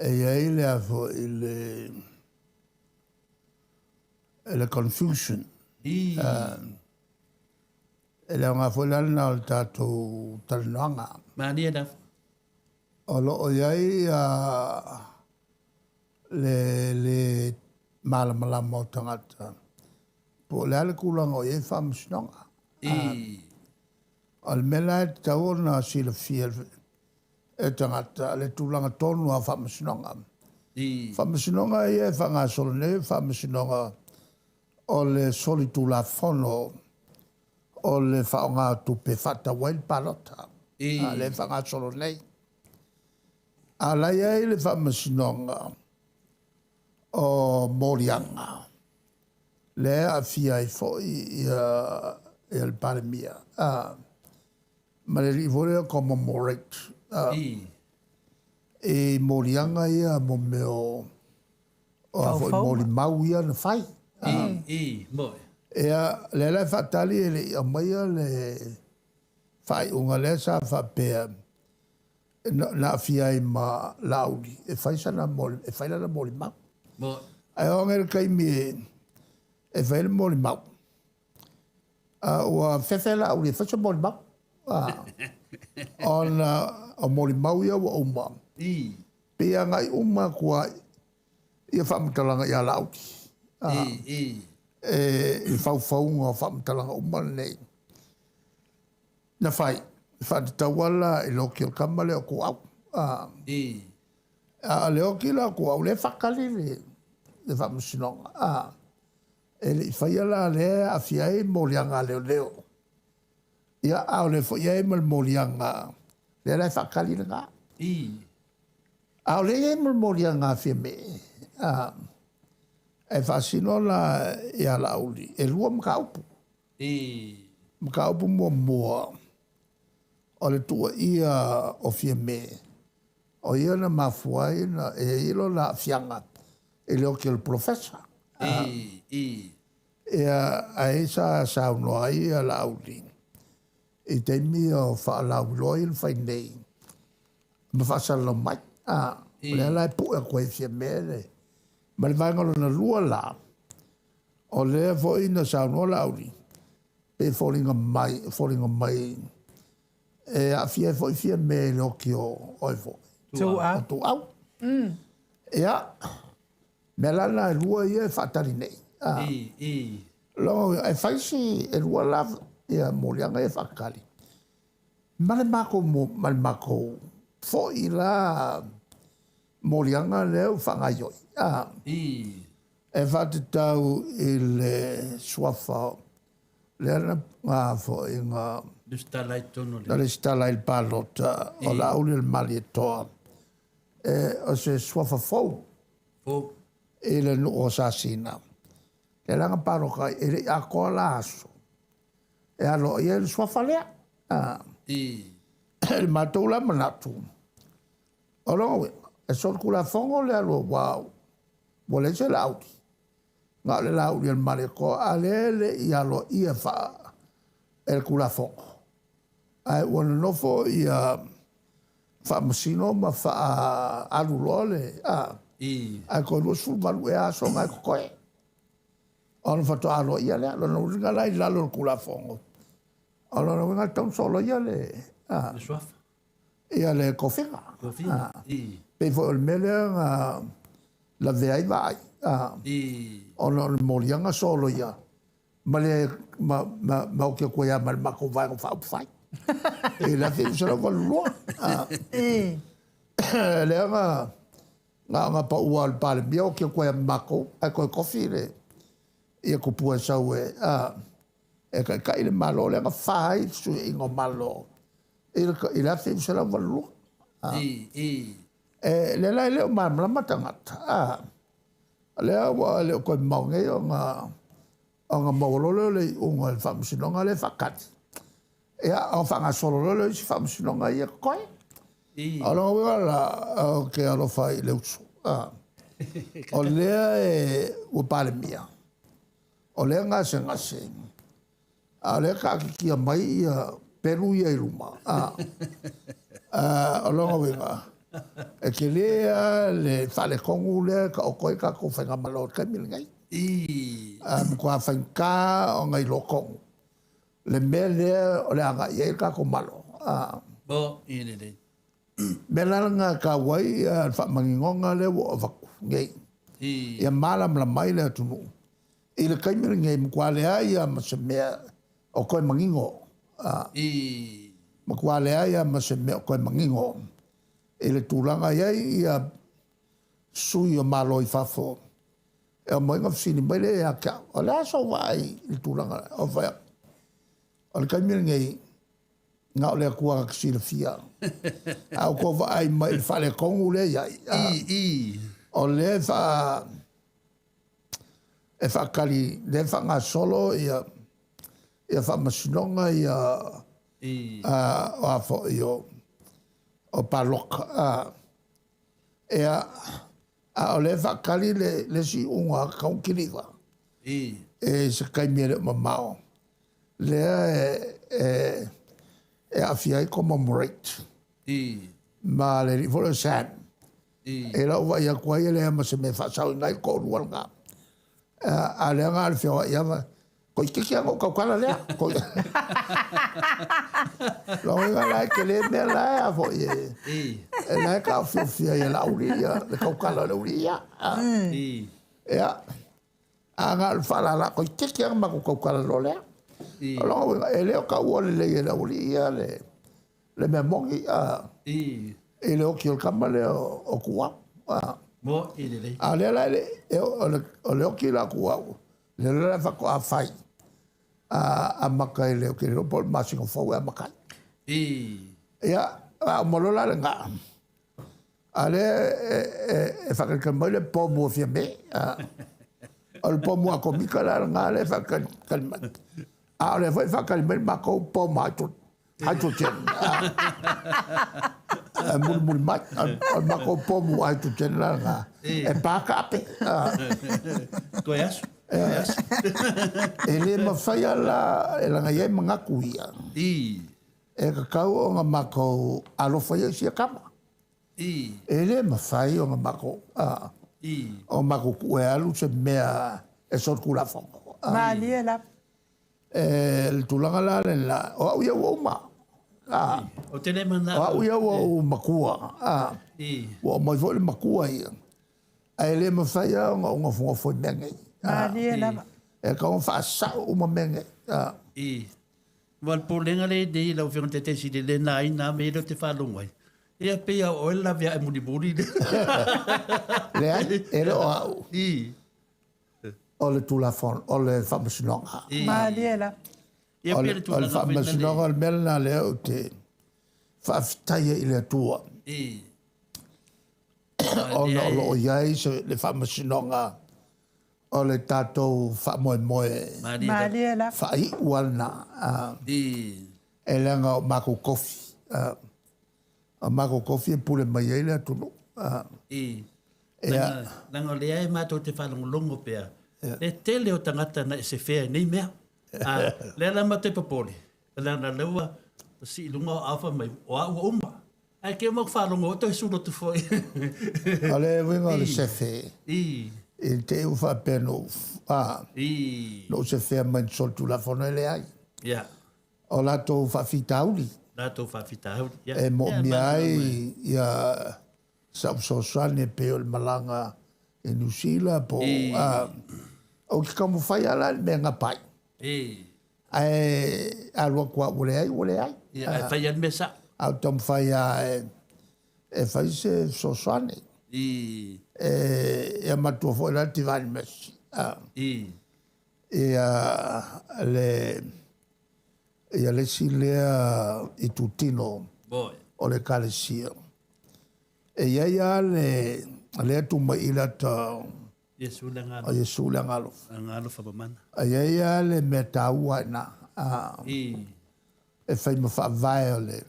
Iai le afo le confusion. I. Le ngā whailana o le tātou talinoanga. Mania na. O lo iai le malamalama o tangata. Po le ale kulanga o iai whamasnonga. I. O le mela e tau na sila fia e tangata le tūlanga tonu a whamasnonga. I. Whamasnonga ia e whanga solone, whamasnonga o le soli tūla whono o le whaonga tupe whata wail palota. Le whanga solone. A lai ai le whamasnonga o Morianga. Le a fia i fo i el paramia. Ma le rivore como morate. E Morianga ia mo meo o a fo i mori mau ia na whai. Moi. Ea le lai whatali e le ia mai le whai unga le sa whapea na fia i ma lauri. E whai sana mori, e whai lana mori mau. Moi. Ai o ngere kai mi e whai le mori mau. Ua whewhe lauri e whai sa mori mau. O mori mau ia wa uma. Pea ngai uma kua ia whamatalanga ia lauri. I whauwhaunga whamatalanga uma nei. Na whai, whatatawala i loki o kamale o ku au. A leo ki la ku au le whakali le whamasinonga. E le whaiala le a fiai morianga leo leo. Ia au le whaiai mal morianga le lai whakali nga. Au le iai mal morianga fia me. E whasino la ia lauli. E lua makaupu. Makaupu mua mua. o le tua ia o fia me. O ia na mafuai na e ilo la fianga. E leo ke le professor. E a esa sa no ai a la auli. E te mi o fa la loil fa nei. Ma fa sa lo mai. Le la pu e ko fia me le. Ma le vanga na lua la. O le fo ina sa no la auli. E falling on my e a fia me lo ki o fo. Tu a. Tu au. Ia. Mela na lua ia fatali nei. Lo e faisi e lua la ia molianga e fakali. Male mako fo ila molianga leo fangayo. E fatu tau il swafa le na fo inga Le stalai tono le. le stala il palota o la uli il malietoa. O se swafa fo. Fo. E le no o sasina. E langa paroka e le a kola aso. E alo e le swafa lea. E matoula manatu. O longa e sol kula fongo le alo wow. Wole se lauti. Nga le lauti el mareko ale le i alo ia fa el kula fongo. Ai wana nofo ia fa masino ma fa alulole. Ai ko lo sul balu e aso mai ko koe. Ona fa to alo ia le lo no ringa lai lalo kula fongo. Ona no nga ton solo ia le. Le soif. Ia le kofinga. Kofinga. Pe fo el mele la vei vai. Ona le molianga solo ia. Ma le ma o ke koe ma ma ko vai ko fa fai. E la fi se la lo. Le nga pa ua al pale mia o ke koe mako ai koe kofi le. Ia ko pua sau e e ka ile malo le nga fai su ingo malo. E la fi se la lo. Le la le ma matangata. Le wa le ko maunge o nga maulolo le unga le famsinonga le fakati. E a fanga solo le si famsinonga ia koe. Alo wala o ke alo fai le usu. O le e o pale mia. O le nga se. A le ka ki mai Peru ia iruma. Alo wala e ke lea le fale kongu le ka o koe ka ko whainga malo ka milingai. Kua whainka o ngai lokong. Le mea lea o le anga i ka ko malo. Bo, ine le. Me langa ka wai wha mangingonga le o waku ngei. Ia malam la mai le atunu. I le kai milingai mkua lea ia ma se mea o koe mangingo. Mkua lea ia ma se mea o koe mangingo. E le tūranga iai ia sui o malo i whafo. E o moinga fsini mai le ea kia. O le aso vai i tūranga o whai. O le kaimiri ngei ngā o le akua kasi le fia. A o ko vai mai i whale kongu le iai. O le wha e whakari le whanga solo ia wha masinonga ia o afo i o paloka o le whakari le si unga kaukiriwa e se kaimere mamao lea e awhiai commemorate ma le rifolo Sam e lau vai a kuai lea ma se me whasau ngai ko ruanga a lea ngā le whiawa ia ma ko i kiki ango kaukala lea lo nga lai ke le me lai a fo e lai ka fia ia la uria le kaukala la uria ia a nga fala la ko ke ang ma ko kaukala lo le lo e le ka wo le la uria le me mongi e le o ki o kamale o kuwa Mo ile le. a le la o le o ki la kuwa le la fa ko a fai a makai leo ke ro pol masingo fo a makai ya a molola nga ale e fa que le pomo fia me al pomo a komika la nga le fa que a le fa que me ma ko pomo tu hydrogen. Mul mai, mako pomu hydrogen la nga. E paka ape. Koe asu. E le mawhaia la, e langa iei mangaku ia. I. E kakau o nga mako alofa ia sia kama. I. E le mawhai o nga mako, I. o mako kue alu se mea e sot kula fongo. Mali e la. E le tulanga la le la, o au ia ua uma. O te mana. O au ia ua makua. I. Ua mai fo le makua ia. E le mawhaia o nga fonga foi mengai. Mali e la. E ka on fa sa uma mengai. I. Wal polenga le de la ufion te si le na ina me lo te falungwai. Ia pia o la via e muni muni. Le ai, e le o au. I. O le tulafon, o le whamasinonga. Mali e la. Ia O pia le le tūlanga whamasinonga o le mela le au te whaafitaia i le atua. I. O na o iai se le whamasinonga o le tātou whamoe moe. Mali e la. Whai uana. I. E lenga o mako kofi. O mako kofi e pule mai e le atunu. I. Nanga lea e mātou te whalongolongo pia. Le tele o tangata na se whea nei mea. Lea lama te papole. Lea na leua si lunga o awha mai o au oma. Ai ke mau whalongo o toi suro tu foi. O le winga o le sefe. I. E te u whapeno. I. No se whea mai soltu la whona le ai. Ia. O lato whawhitauli. Nātou whawhita hau. E mo mi ai ia sausosane pe o le malanga e Nusila po o ki kamu whai ala me ngā pai. Ai alua kua ule ai. Ia, ai whai an me sa. Au tam whai a e whai se sosane. I. E matua fo la tivani mesi. I. Ia le si lea i tutino Boy. o le kalesia. E ia le tu mai ila ta Yesu le o ngalo. Yesu le ngalo. Ngalo whapamana. A ia le me taua na. I. E whai ma whaavai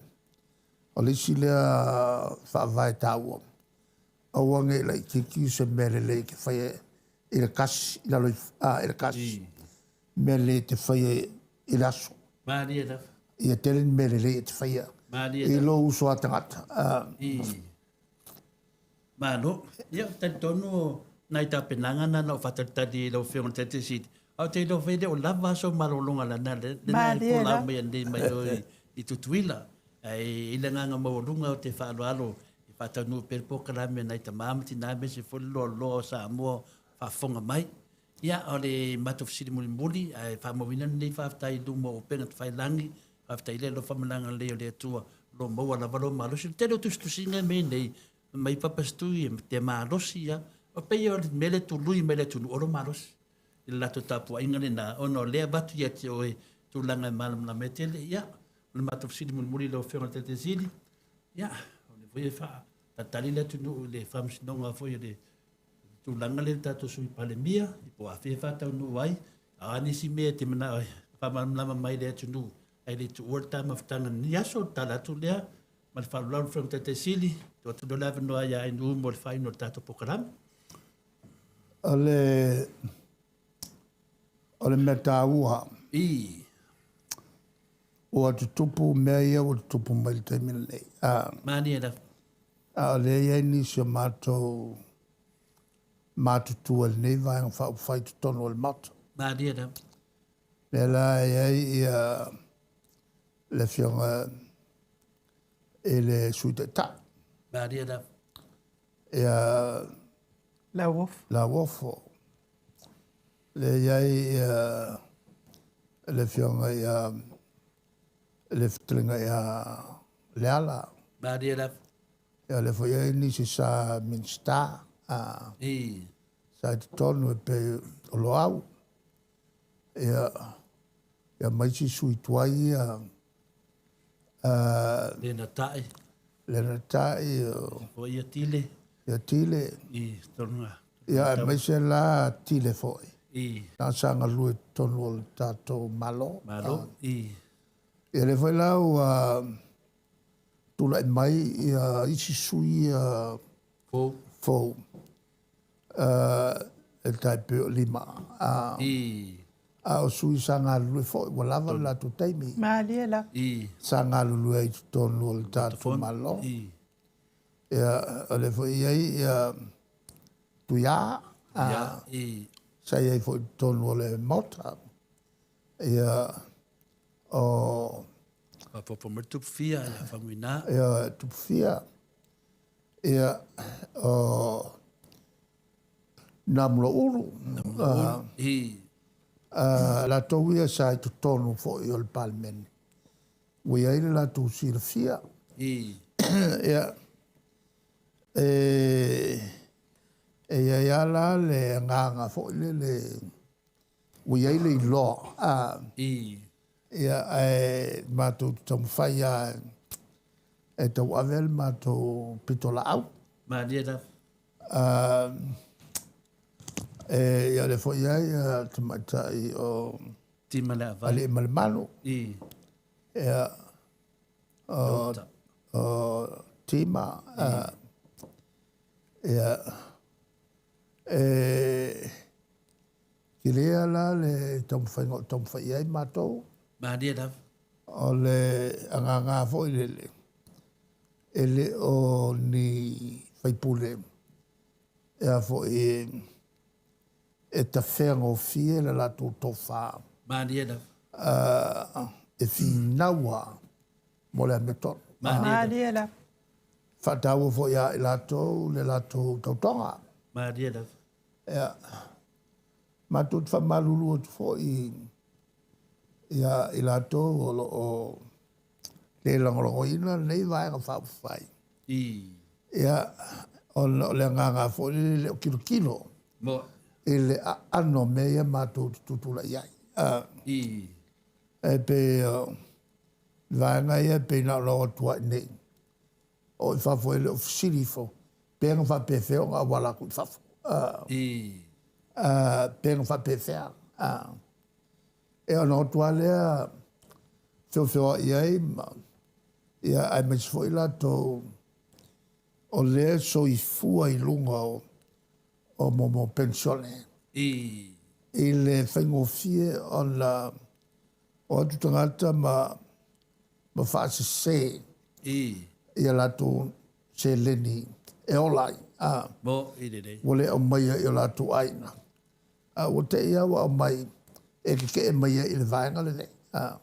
o le si lea whaavai taua. A wange lai kiki se mele le ke whai i le kasi, i le kasi. Mele te whai i lasu. Maria da. Ia telen mele le te whai Maria i da. lo uso atangata. I. Mano, ia tonu nai ta penanga na no fatatadi lo fion tete sit. Au te lo vede o lava so malolonga la na le na ko la me ndi mai o i tutuila. Ai ile nga mo lunga o te falo alo i fatanu per pokala me nai ta mamti na me se fo lo sa mo fa fonga mai. Ia o le matof sidi muli ai fa mo wina nei fa tai du mo penga fai langi fa tai le lo fa malanga le o le tua lo mo la valo malo se te lo tu singa me nei mai papastui te malosi ia o pe o mele tu lui mele tu o malos il la tapu ingane na ono le batu ia te o tu langa malam na metele ia le matof sidi muli lo fe te sidi ia o le voi fa tatali le tu le fam sinonga foi de tu langa le tatu sui palemia i po afe fa tau no wai ani si me te mana fa malam mai le tu nu ai le tu all time of tanga ni aso tala tu le mal fa lo from te sili to tu do lava no ia in mo fa no tatu pokaram ole meta ua i o tu tupu mea o tupu mai te mele mani era le ia ni se mato tu nei vai un fai tu tono il mato mani era la ia le fiona e le suiteta mani era la wofo le ia le fiona ia le ftringa ia le ala mani era ia le foi ni se sa minsta i sa te tonu e pe o lo au ia mai si sui tuai le na tai le na tai o ia tile ia tile i tonga ia mai se la tile foi i na sanga lui tonu o tato malo malo i e le foi lau tula mai isi sui fou e tai pe lima o sui sanga lu fo wala la tu taimi Maliela. sanga lu ai tonu le tatu malo le foi ai tu ya sai ai foi tonu le mota o Papo mertup fia ya famina. tu fia o namlo uru la toia sai tu tonu fo il palmen we ai la tu silfia ya la le nganga fo le we ai le lo ma tu tam faia e tu avel ma tu pitola au Ma dia da. ya le fo ya tamatai o Timana va. ale malmano ya tima ya kilea la le tom fai ai matou Ma dia da. o le anganga fo ele o ni faipule e fo e ta ferro fiel la tu tofa Ma dia da. e finaua mo le meton Maliela. fatau fo ya le lato tautonga Ma dia da. ya matut fa malulu fo ya ilato o le longo ina nei vai ga fa fai ya on le nganga fo le kilo Mo. ele ano me ya matut tutula ya e pe vai nga ya pe na lo tua nei o fa fo le ofsili fo pe nga fa pe fe nga wala ku fa pe nga fa pe fe e ono tua le so ia ai me foi la to o le so I fua I lunga o mo pensione il fengo fie on la o tu tangata ma fa se ia la to se leni e olai Mo ide. wole o mai ia la to aina o te ia wa mai e ke mai il vainga le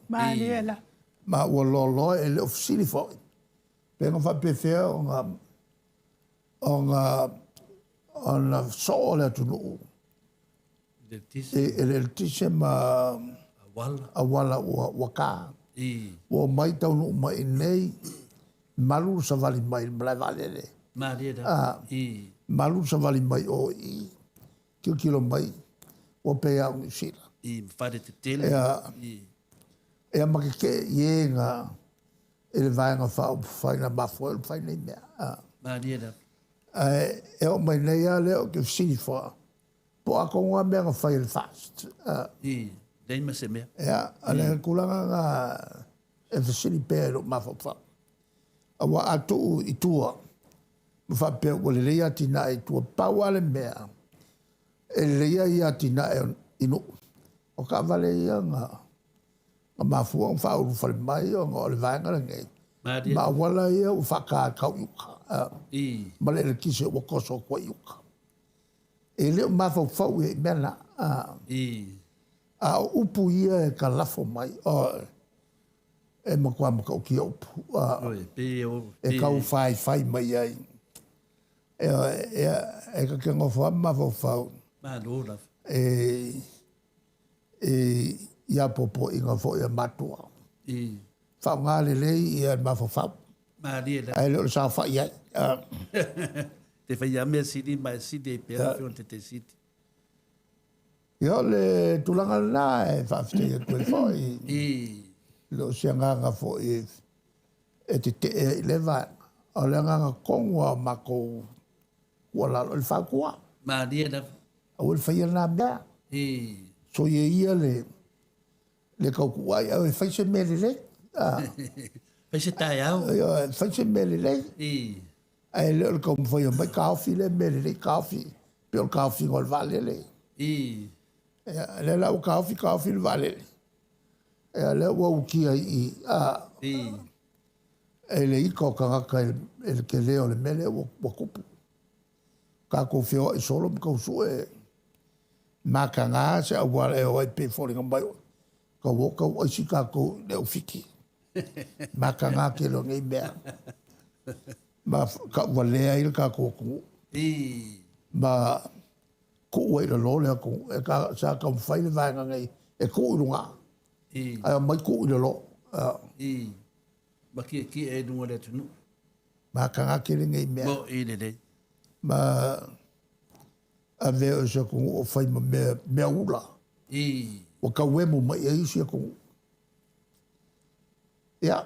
Maliela. ma o lo e le ofsili fo pengo fa pe fe on la so le tu no De tis. e le tise ma Wala. waka o mai tau no mai nei malu sa vali mai bla vale le Ma dia da. malu sa vali mai o kilo mai o pe a un sila Fare te tele. e ma ke ye nga ele vai nga fa na ba fo fa nei me Ma dia da. e o mai nei ale o ke sili fo po a ko nga me nga fa il fast Dei ma se me. ale kulanga nga e sili pero ma fo fa awa atu I tua fa pe o le ia tina I tua pa wale me e le ia tina ino o ka vale ia nga ma fu on fa o fa mai o le vai nga ngai Ma dia. ma wala ia o fa ka u ma le kise o koso ko u e le ma fa e mena a upu ia e ka lafo mai e ma kwa ma ka ki upu e ka u fai mai ai e ka ke ngo fa ma fa Ma lo da. ia popo inga fo ia matua fa ngale le ia ma fa Ma dia da. ai le sa fa ia Te fai a me sidi mai sidi pe a te sidi. Yo le tulanga na e fa fte ko fo lo sianga nga fo e te le va o le nga kongwa mako wala le fa kwa Ma dia da. o le fa na ba so ye ia le ka ku ai e fa se me le Pai se tai au. Ia, fai se mele lei. Ai le ko mo foi mai kaofi le mele le kaofi. Pe o kaofi ngol vale le. Ia, le la o kaofi le vale. Ia le o ki ai ele i ko ka el ke le o le mele o kupu. Ka ko fio i solo ko su e makanga se o wale o pe falling on by. Ko o si ka ko le o fiki. Makanga ke lo ngai bea. Ma ka wale ai ka ko ku. Ma ku e lo le ko e ka sa ka fai le vai ngai e ku runga. Ai mai ku le lo. Ma ki e dunga le tunu. Makanga ke le ngai bea. Mo e le. Ma a veo se ko o fai me ula. O ka wemo mai e se ko. Ya.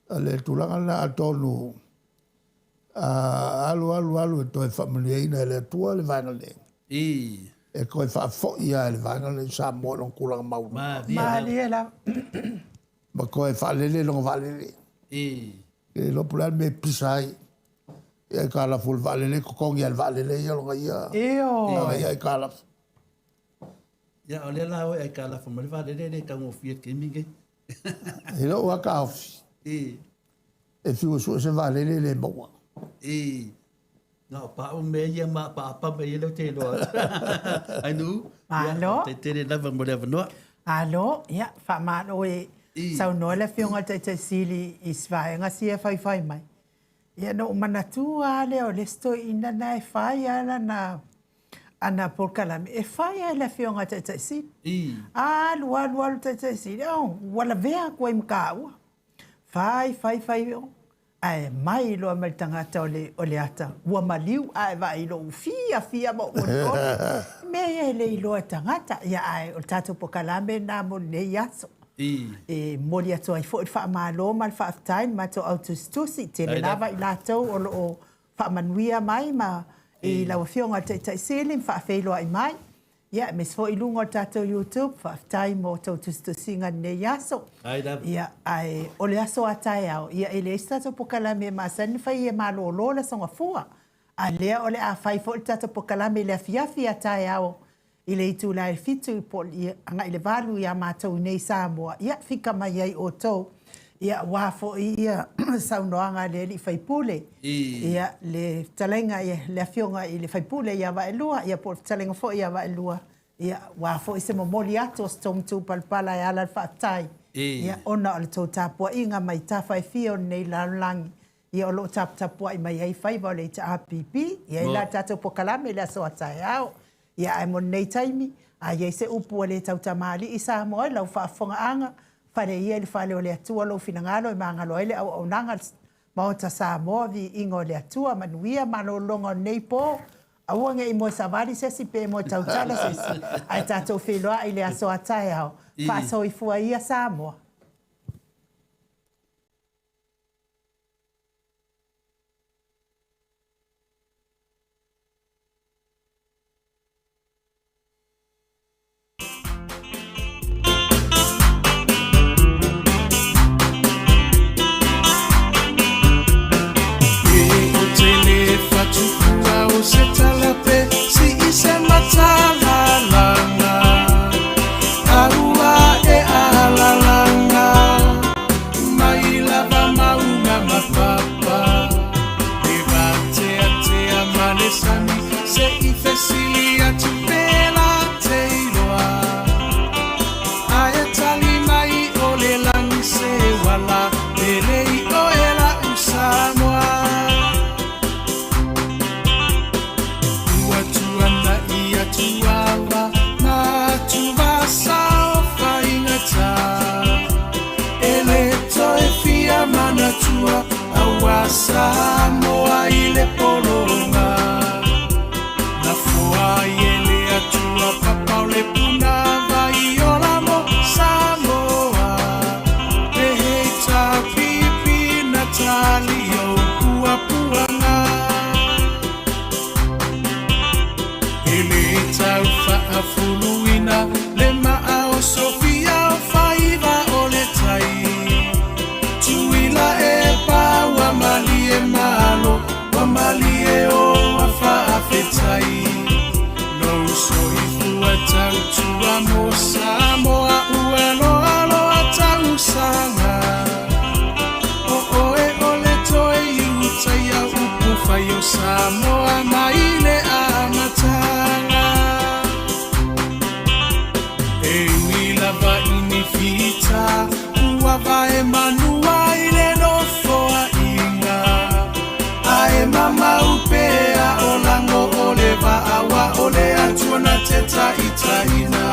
Ale tulanga na tonu alu to e familia le tua le vanga le. E ko fa fo ia le vanga le sa mo no kula mau. Ma la. Ma ko e fa le no vale. E lo pula me pisai. E ka la ful vale le ko ngi al vale le yo ngia. E ka la. Ya ole la o e ka la fo mo vale le ka mo fiet ke minge. E lo wa ka ofi. E fiu su se vale le mo. No, pa o me ia ma pa me ia te lo. Ai nu. Alo. Te lava mo le no. Alo, ya fa ma o e sau no le fiunga te sili isvaenga sia fai mai. Ia no manatua le o le sto ina na e fai ala na ana por kalame e fai ala fiunga te sili. Alu te sili. Oh, wala vea ko im kaua. Fai o. Ai mai lo mal tangata o le ata. Ua maliu ai vai lo fia mo o. Me le lo tangata ia ai o tato po kalame na mo le yaso. E moli atu ai fo fa malo mal fa time ma to autostusi te le lava i lato o fa manuia mai ma e la fionga te selim fa felo ai mai. Ia mes fo i lungo tato YouTube fa time mo to singa ne yaso. Ia ai o le aso atai au ia ele tato po kalame ma san fa ia malo lo la songa fua. A lea o le a fai fo tato po kalame le fiafi atai au. Ile itu lai fitu po anga ile valu ya matou nei Samoa ia fika mai ai o tou ia wafo ia saunoanga le li faipule ia le talenga ia le fionga ile faipule ia va elua ia por talenga fo ia va elua ia wafo ise momoli ato stom tu palpala ia la fatai ia ona le to tapo inga mai tafa fio nei lalang ia lo tapo mai ai fai va le APP ia la tato po kalame le so ataiao ia ai mon nei taimi a ia se upu le tau tamali i Samoa lau whaafonga anga whare ia le whale o le atua lo finangalo i mangalo ele au nanga maota Samoa vi ingo le atua manuia malolongo nei po aua nge i mo savali sesi pe mo tau tala sesi ai tatou wheloa i le aso atai au whaaso i fua ia Samoa. Samoa ile polonga na fua ile atua papa le puna vai ola mo Samoa peita pipi Natalio puanga ile taufa afuluina le maa o Sofia faiva oleta tua mo Samoa uelo alo atau sanga o oe ole toe iuta ia upu faio Samoa maile amatanga e milava inifita ua vae manua ile no foa inga ae mama upea o lango ole va awa ole atuana teta itaina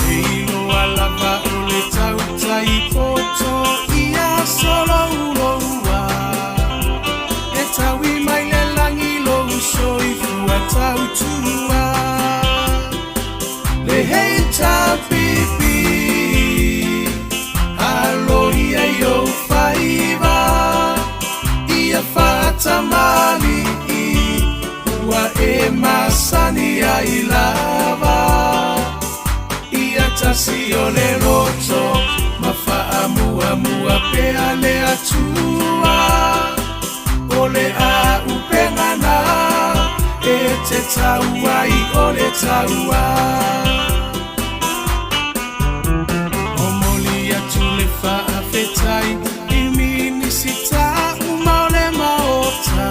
Eilo alava ole tauta ipoto ia solo uloua E tawi maile langi lo uso ifua tautua Le heita pipi Alo ia yo faiva Ia fata mali Ua e masani a ilava Ia tasi o le roto Mafaa mua mua pea le atua Ole a upengana E te taua i ole taua Omoli atu le faa fetai Imi nisita umaole maota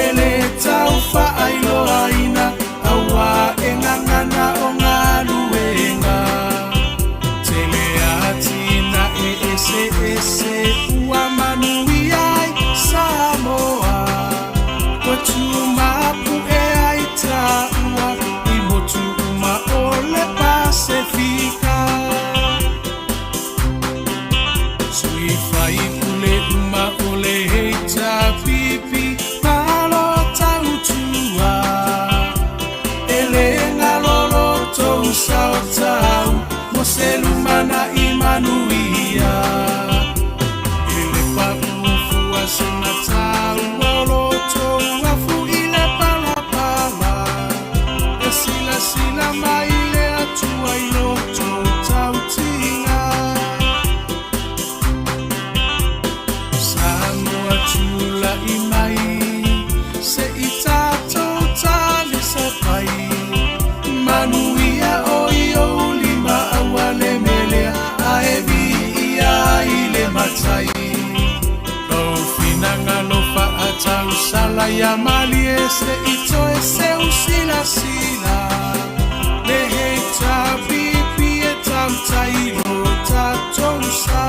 Ele tau faa ilo aina Awa e ngangana o ngaluenga Tele atina e ese ese Ua manuiai Samoa Watu mapu e aita ua Imotu uma ole Pasifika Sui fai ule uma ole heita pipi Malo tautua Ele ngalolo tou sao tau Moselumana imanuia Ele papufua sena tau Olo tou afu ile palapala E sila sila maile atua ilo tou tautinga Samoa tula imai Se itato tali sapai Manuia oio lima awale melea Aevi ia ile matai Lau finanga lofa atau sala ya mali ese ito ese usila sila Lehe tabipi e tau tailo tatousa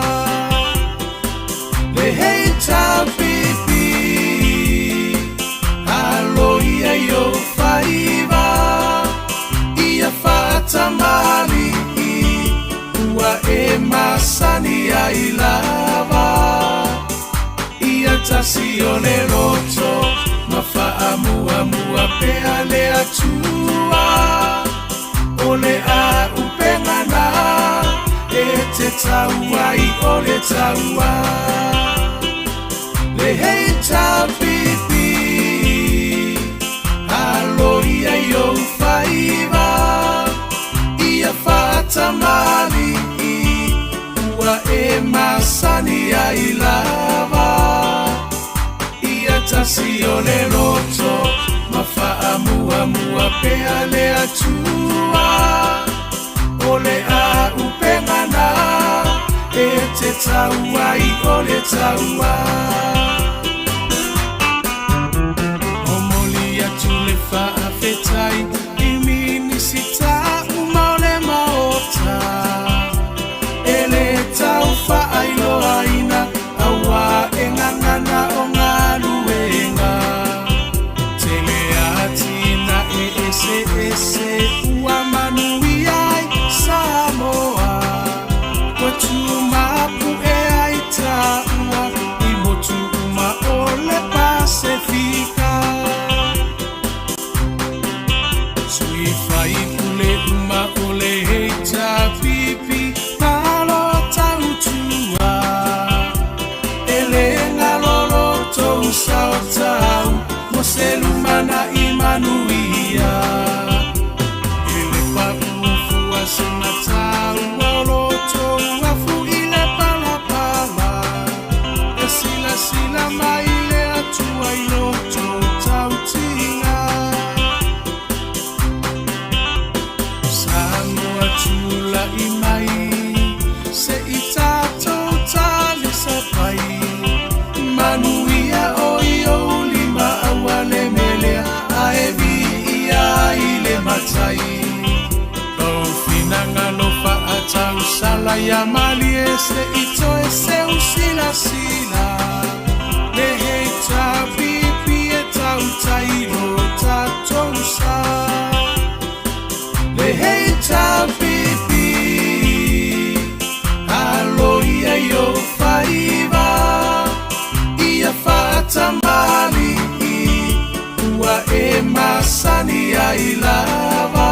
Le heita pipi Alo ia yo faiva Ia fata mali Ua e masani a ilava Ia tasi o le roto Mafaa mua mua pea le atua Ole a upengana E te taua i ole taua Le heita pipi Alo ia yo faiva Ia fata mali Ua e masani a ilava Ia tasi o le roto Mafaa mua mua pea le atua Ole a upengana E te taua i ole taua Omoli atu le faa fetai Imi nisita umaole maota Ele tau faa ilo aina Awa e ngangana o ngaluenga Tele atina e ese ese Ua manuiai Samoa Watu mapu e aita ua Imotu uma ole Pasifika Sui fai ule uma ole heita pipi Malo tautua Ele ngalolo tou sao tau Moselumana imanuia Ele papufua sena tau Olo tou afu ile palapala E sila sila maile atua ilo tou tautinga sala ya mali ese ito ese usila sila le heita pipi eta utairo tatonsa le heita pipi aloia yo faiva ia fata mali ua e masani ya ilava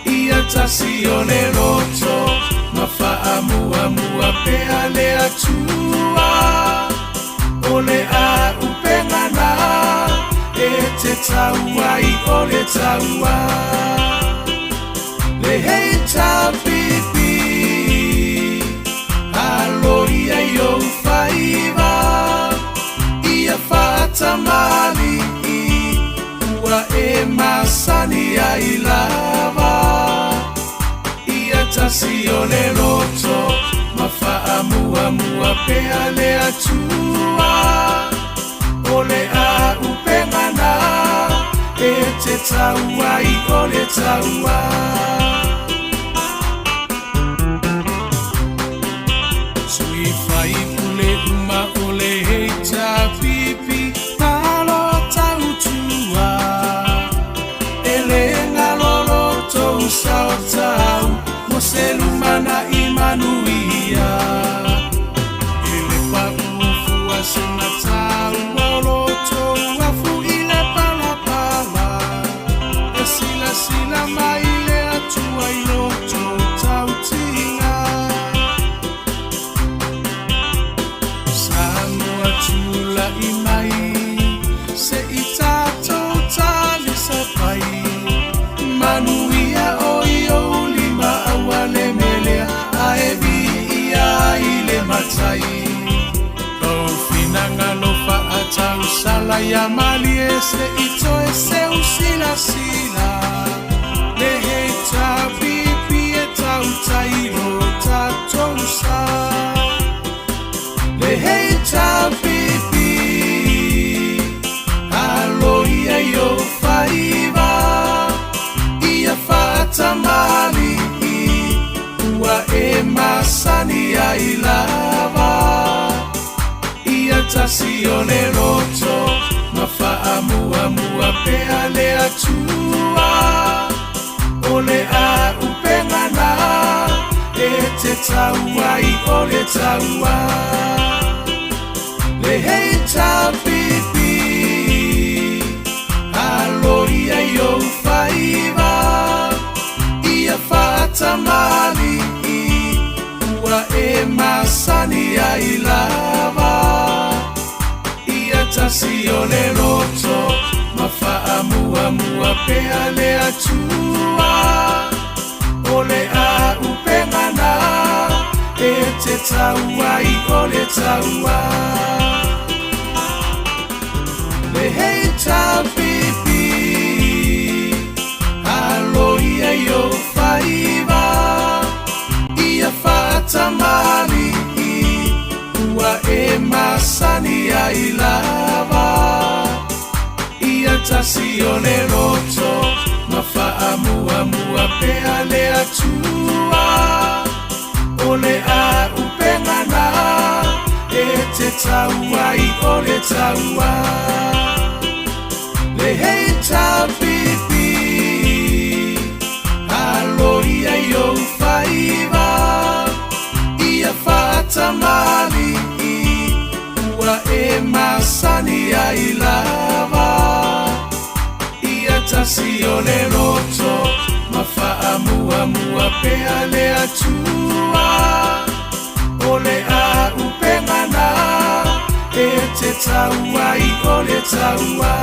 ia tasione roto mafaamu amua pe ale atua ole a upengana e te taua i ole taua le heita pipi aloia yo faiva ia fata mali ua e masani ya ilava ia tasione roto mafaamu amua pe ale atua ole a upengana e te taua i ole taua sui fai pule uma ole heita pipi talo tautua ele ngalolo tou sautau moselumana imanuia ele paufu asenatau oloto afu ile palapala esila sila maile atua iloto tautinga samua tula imai se itato tali sapai manuia oio lima awale melea aevi ia ile matai o finanga lofa atau sala ya mali ese ito ese usila sila le heita pipi eta utairo tatonsa le heita pipi aloia yo faiva ia fata mali ua e masani ya ilava ia tasione roto mafaamu amua pe ale atua ole a upengana e te taua i ole taua le heita pipi aloia yo faiva ia fata mali ua e masani ya ilava ia tasione roto mafaamu amua pe ale atua ole a upengana e te taua i ole taua le heita pipi aloia yo faiva ia fata mali ua e masani ya ilava ia tasione roto mafaamu amua pe ale atua ole a upengana e te taua i ole taua le heita pipi aloia yo faiva ia fata mali ua e masani ya ilava ia tasione roto mafaamu amua pe ale atua ole a upengana e te taua i ole taua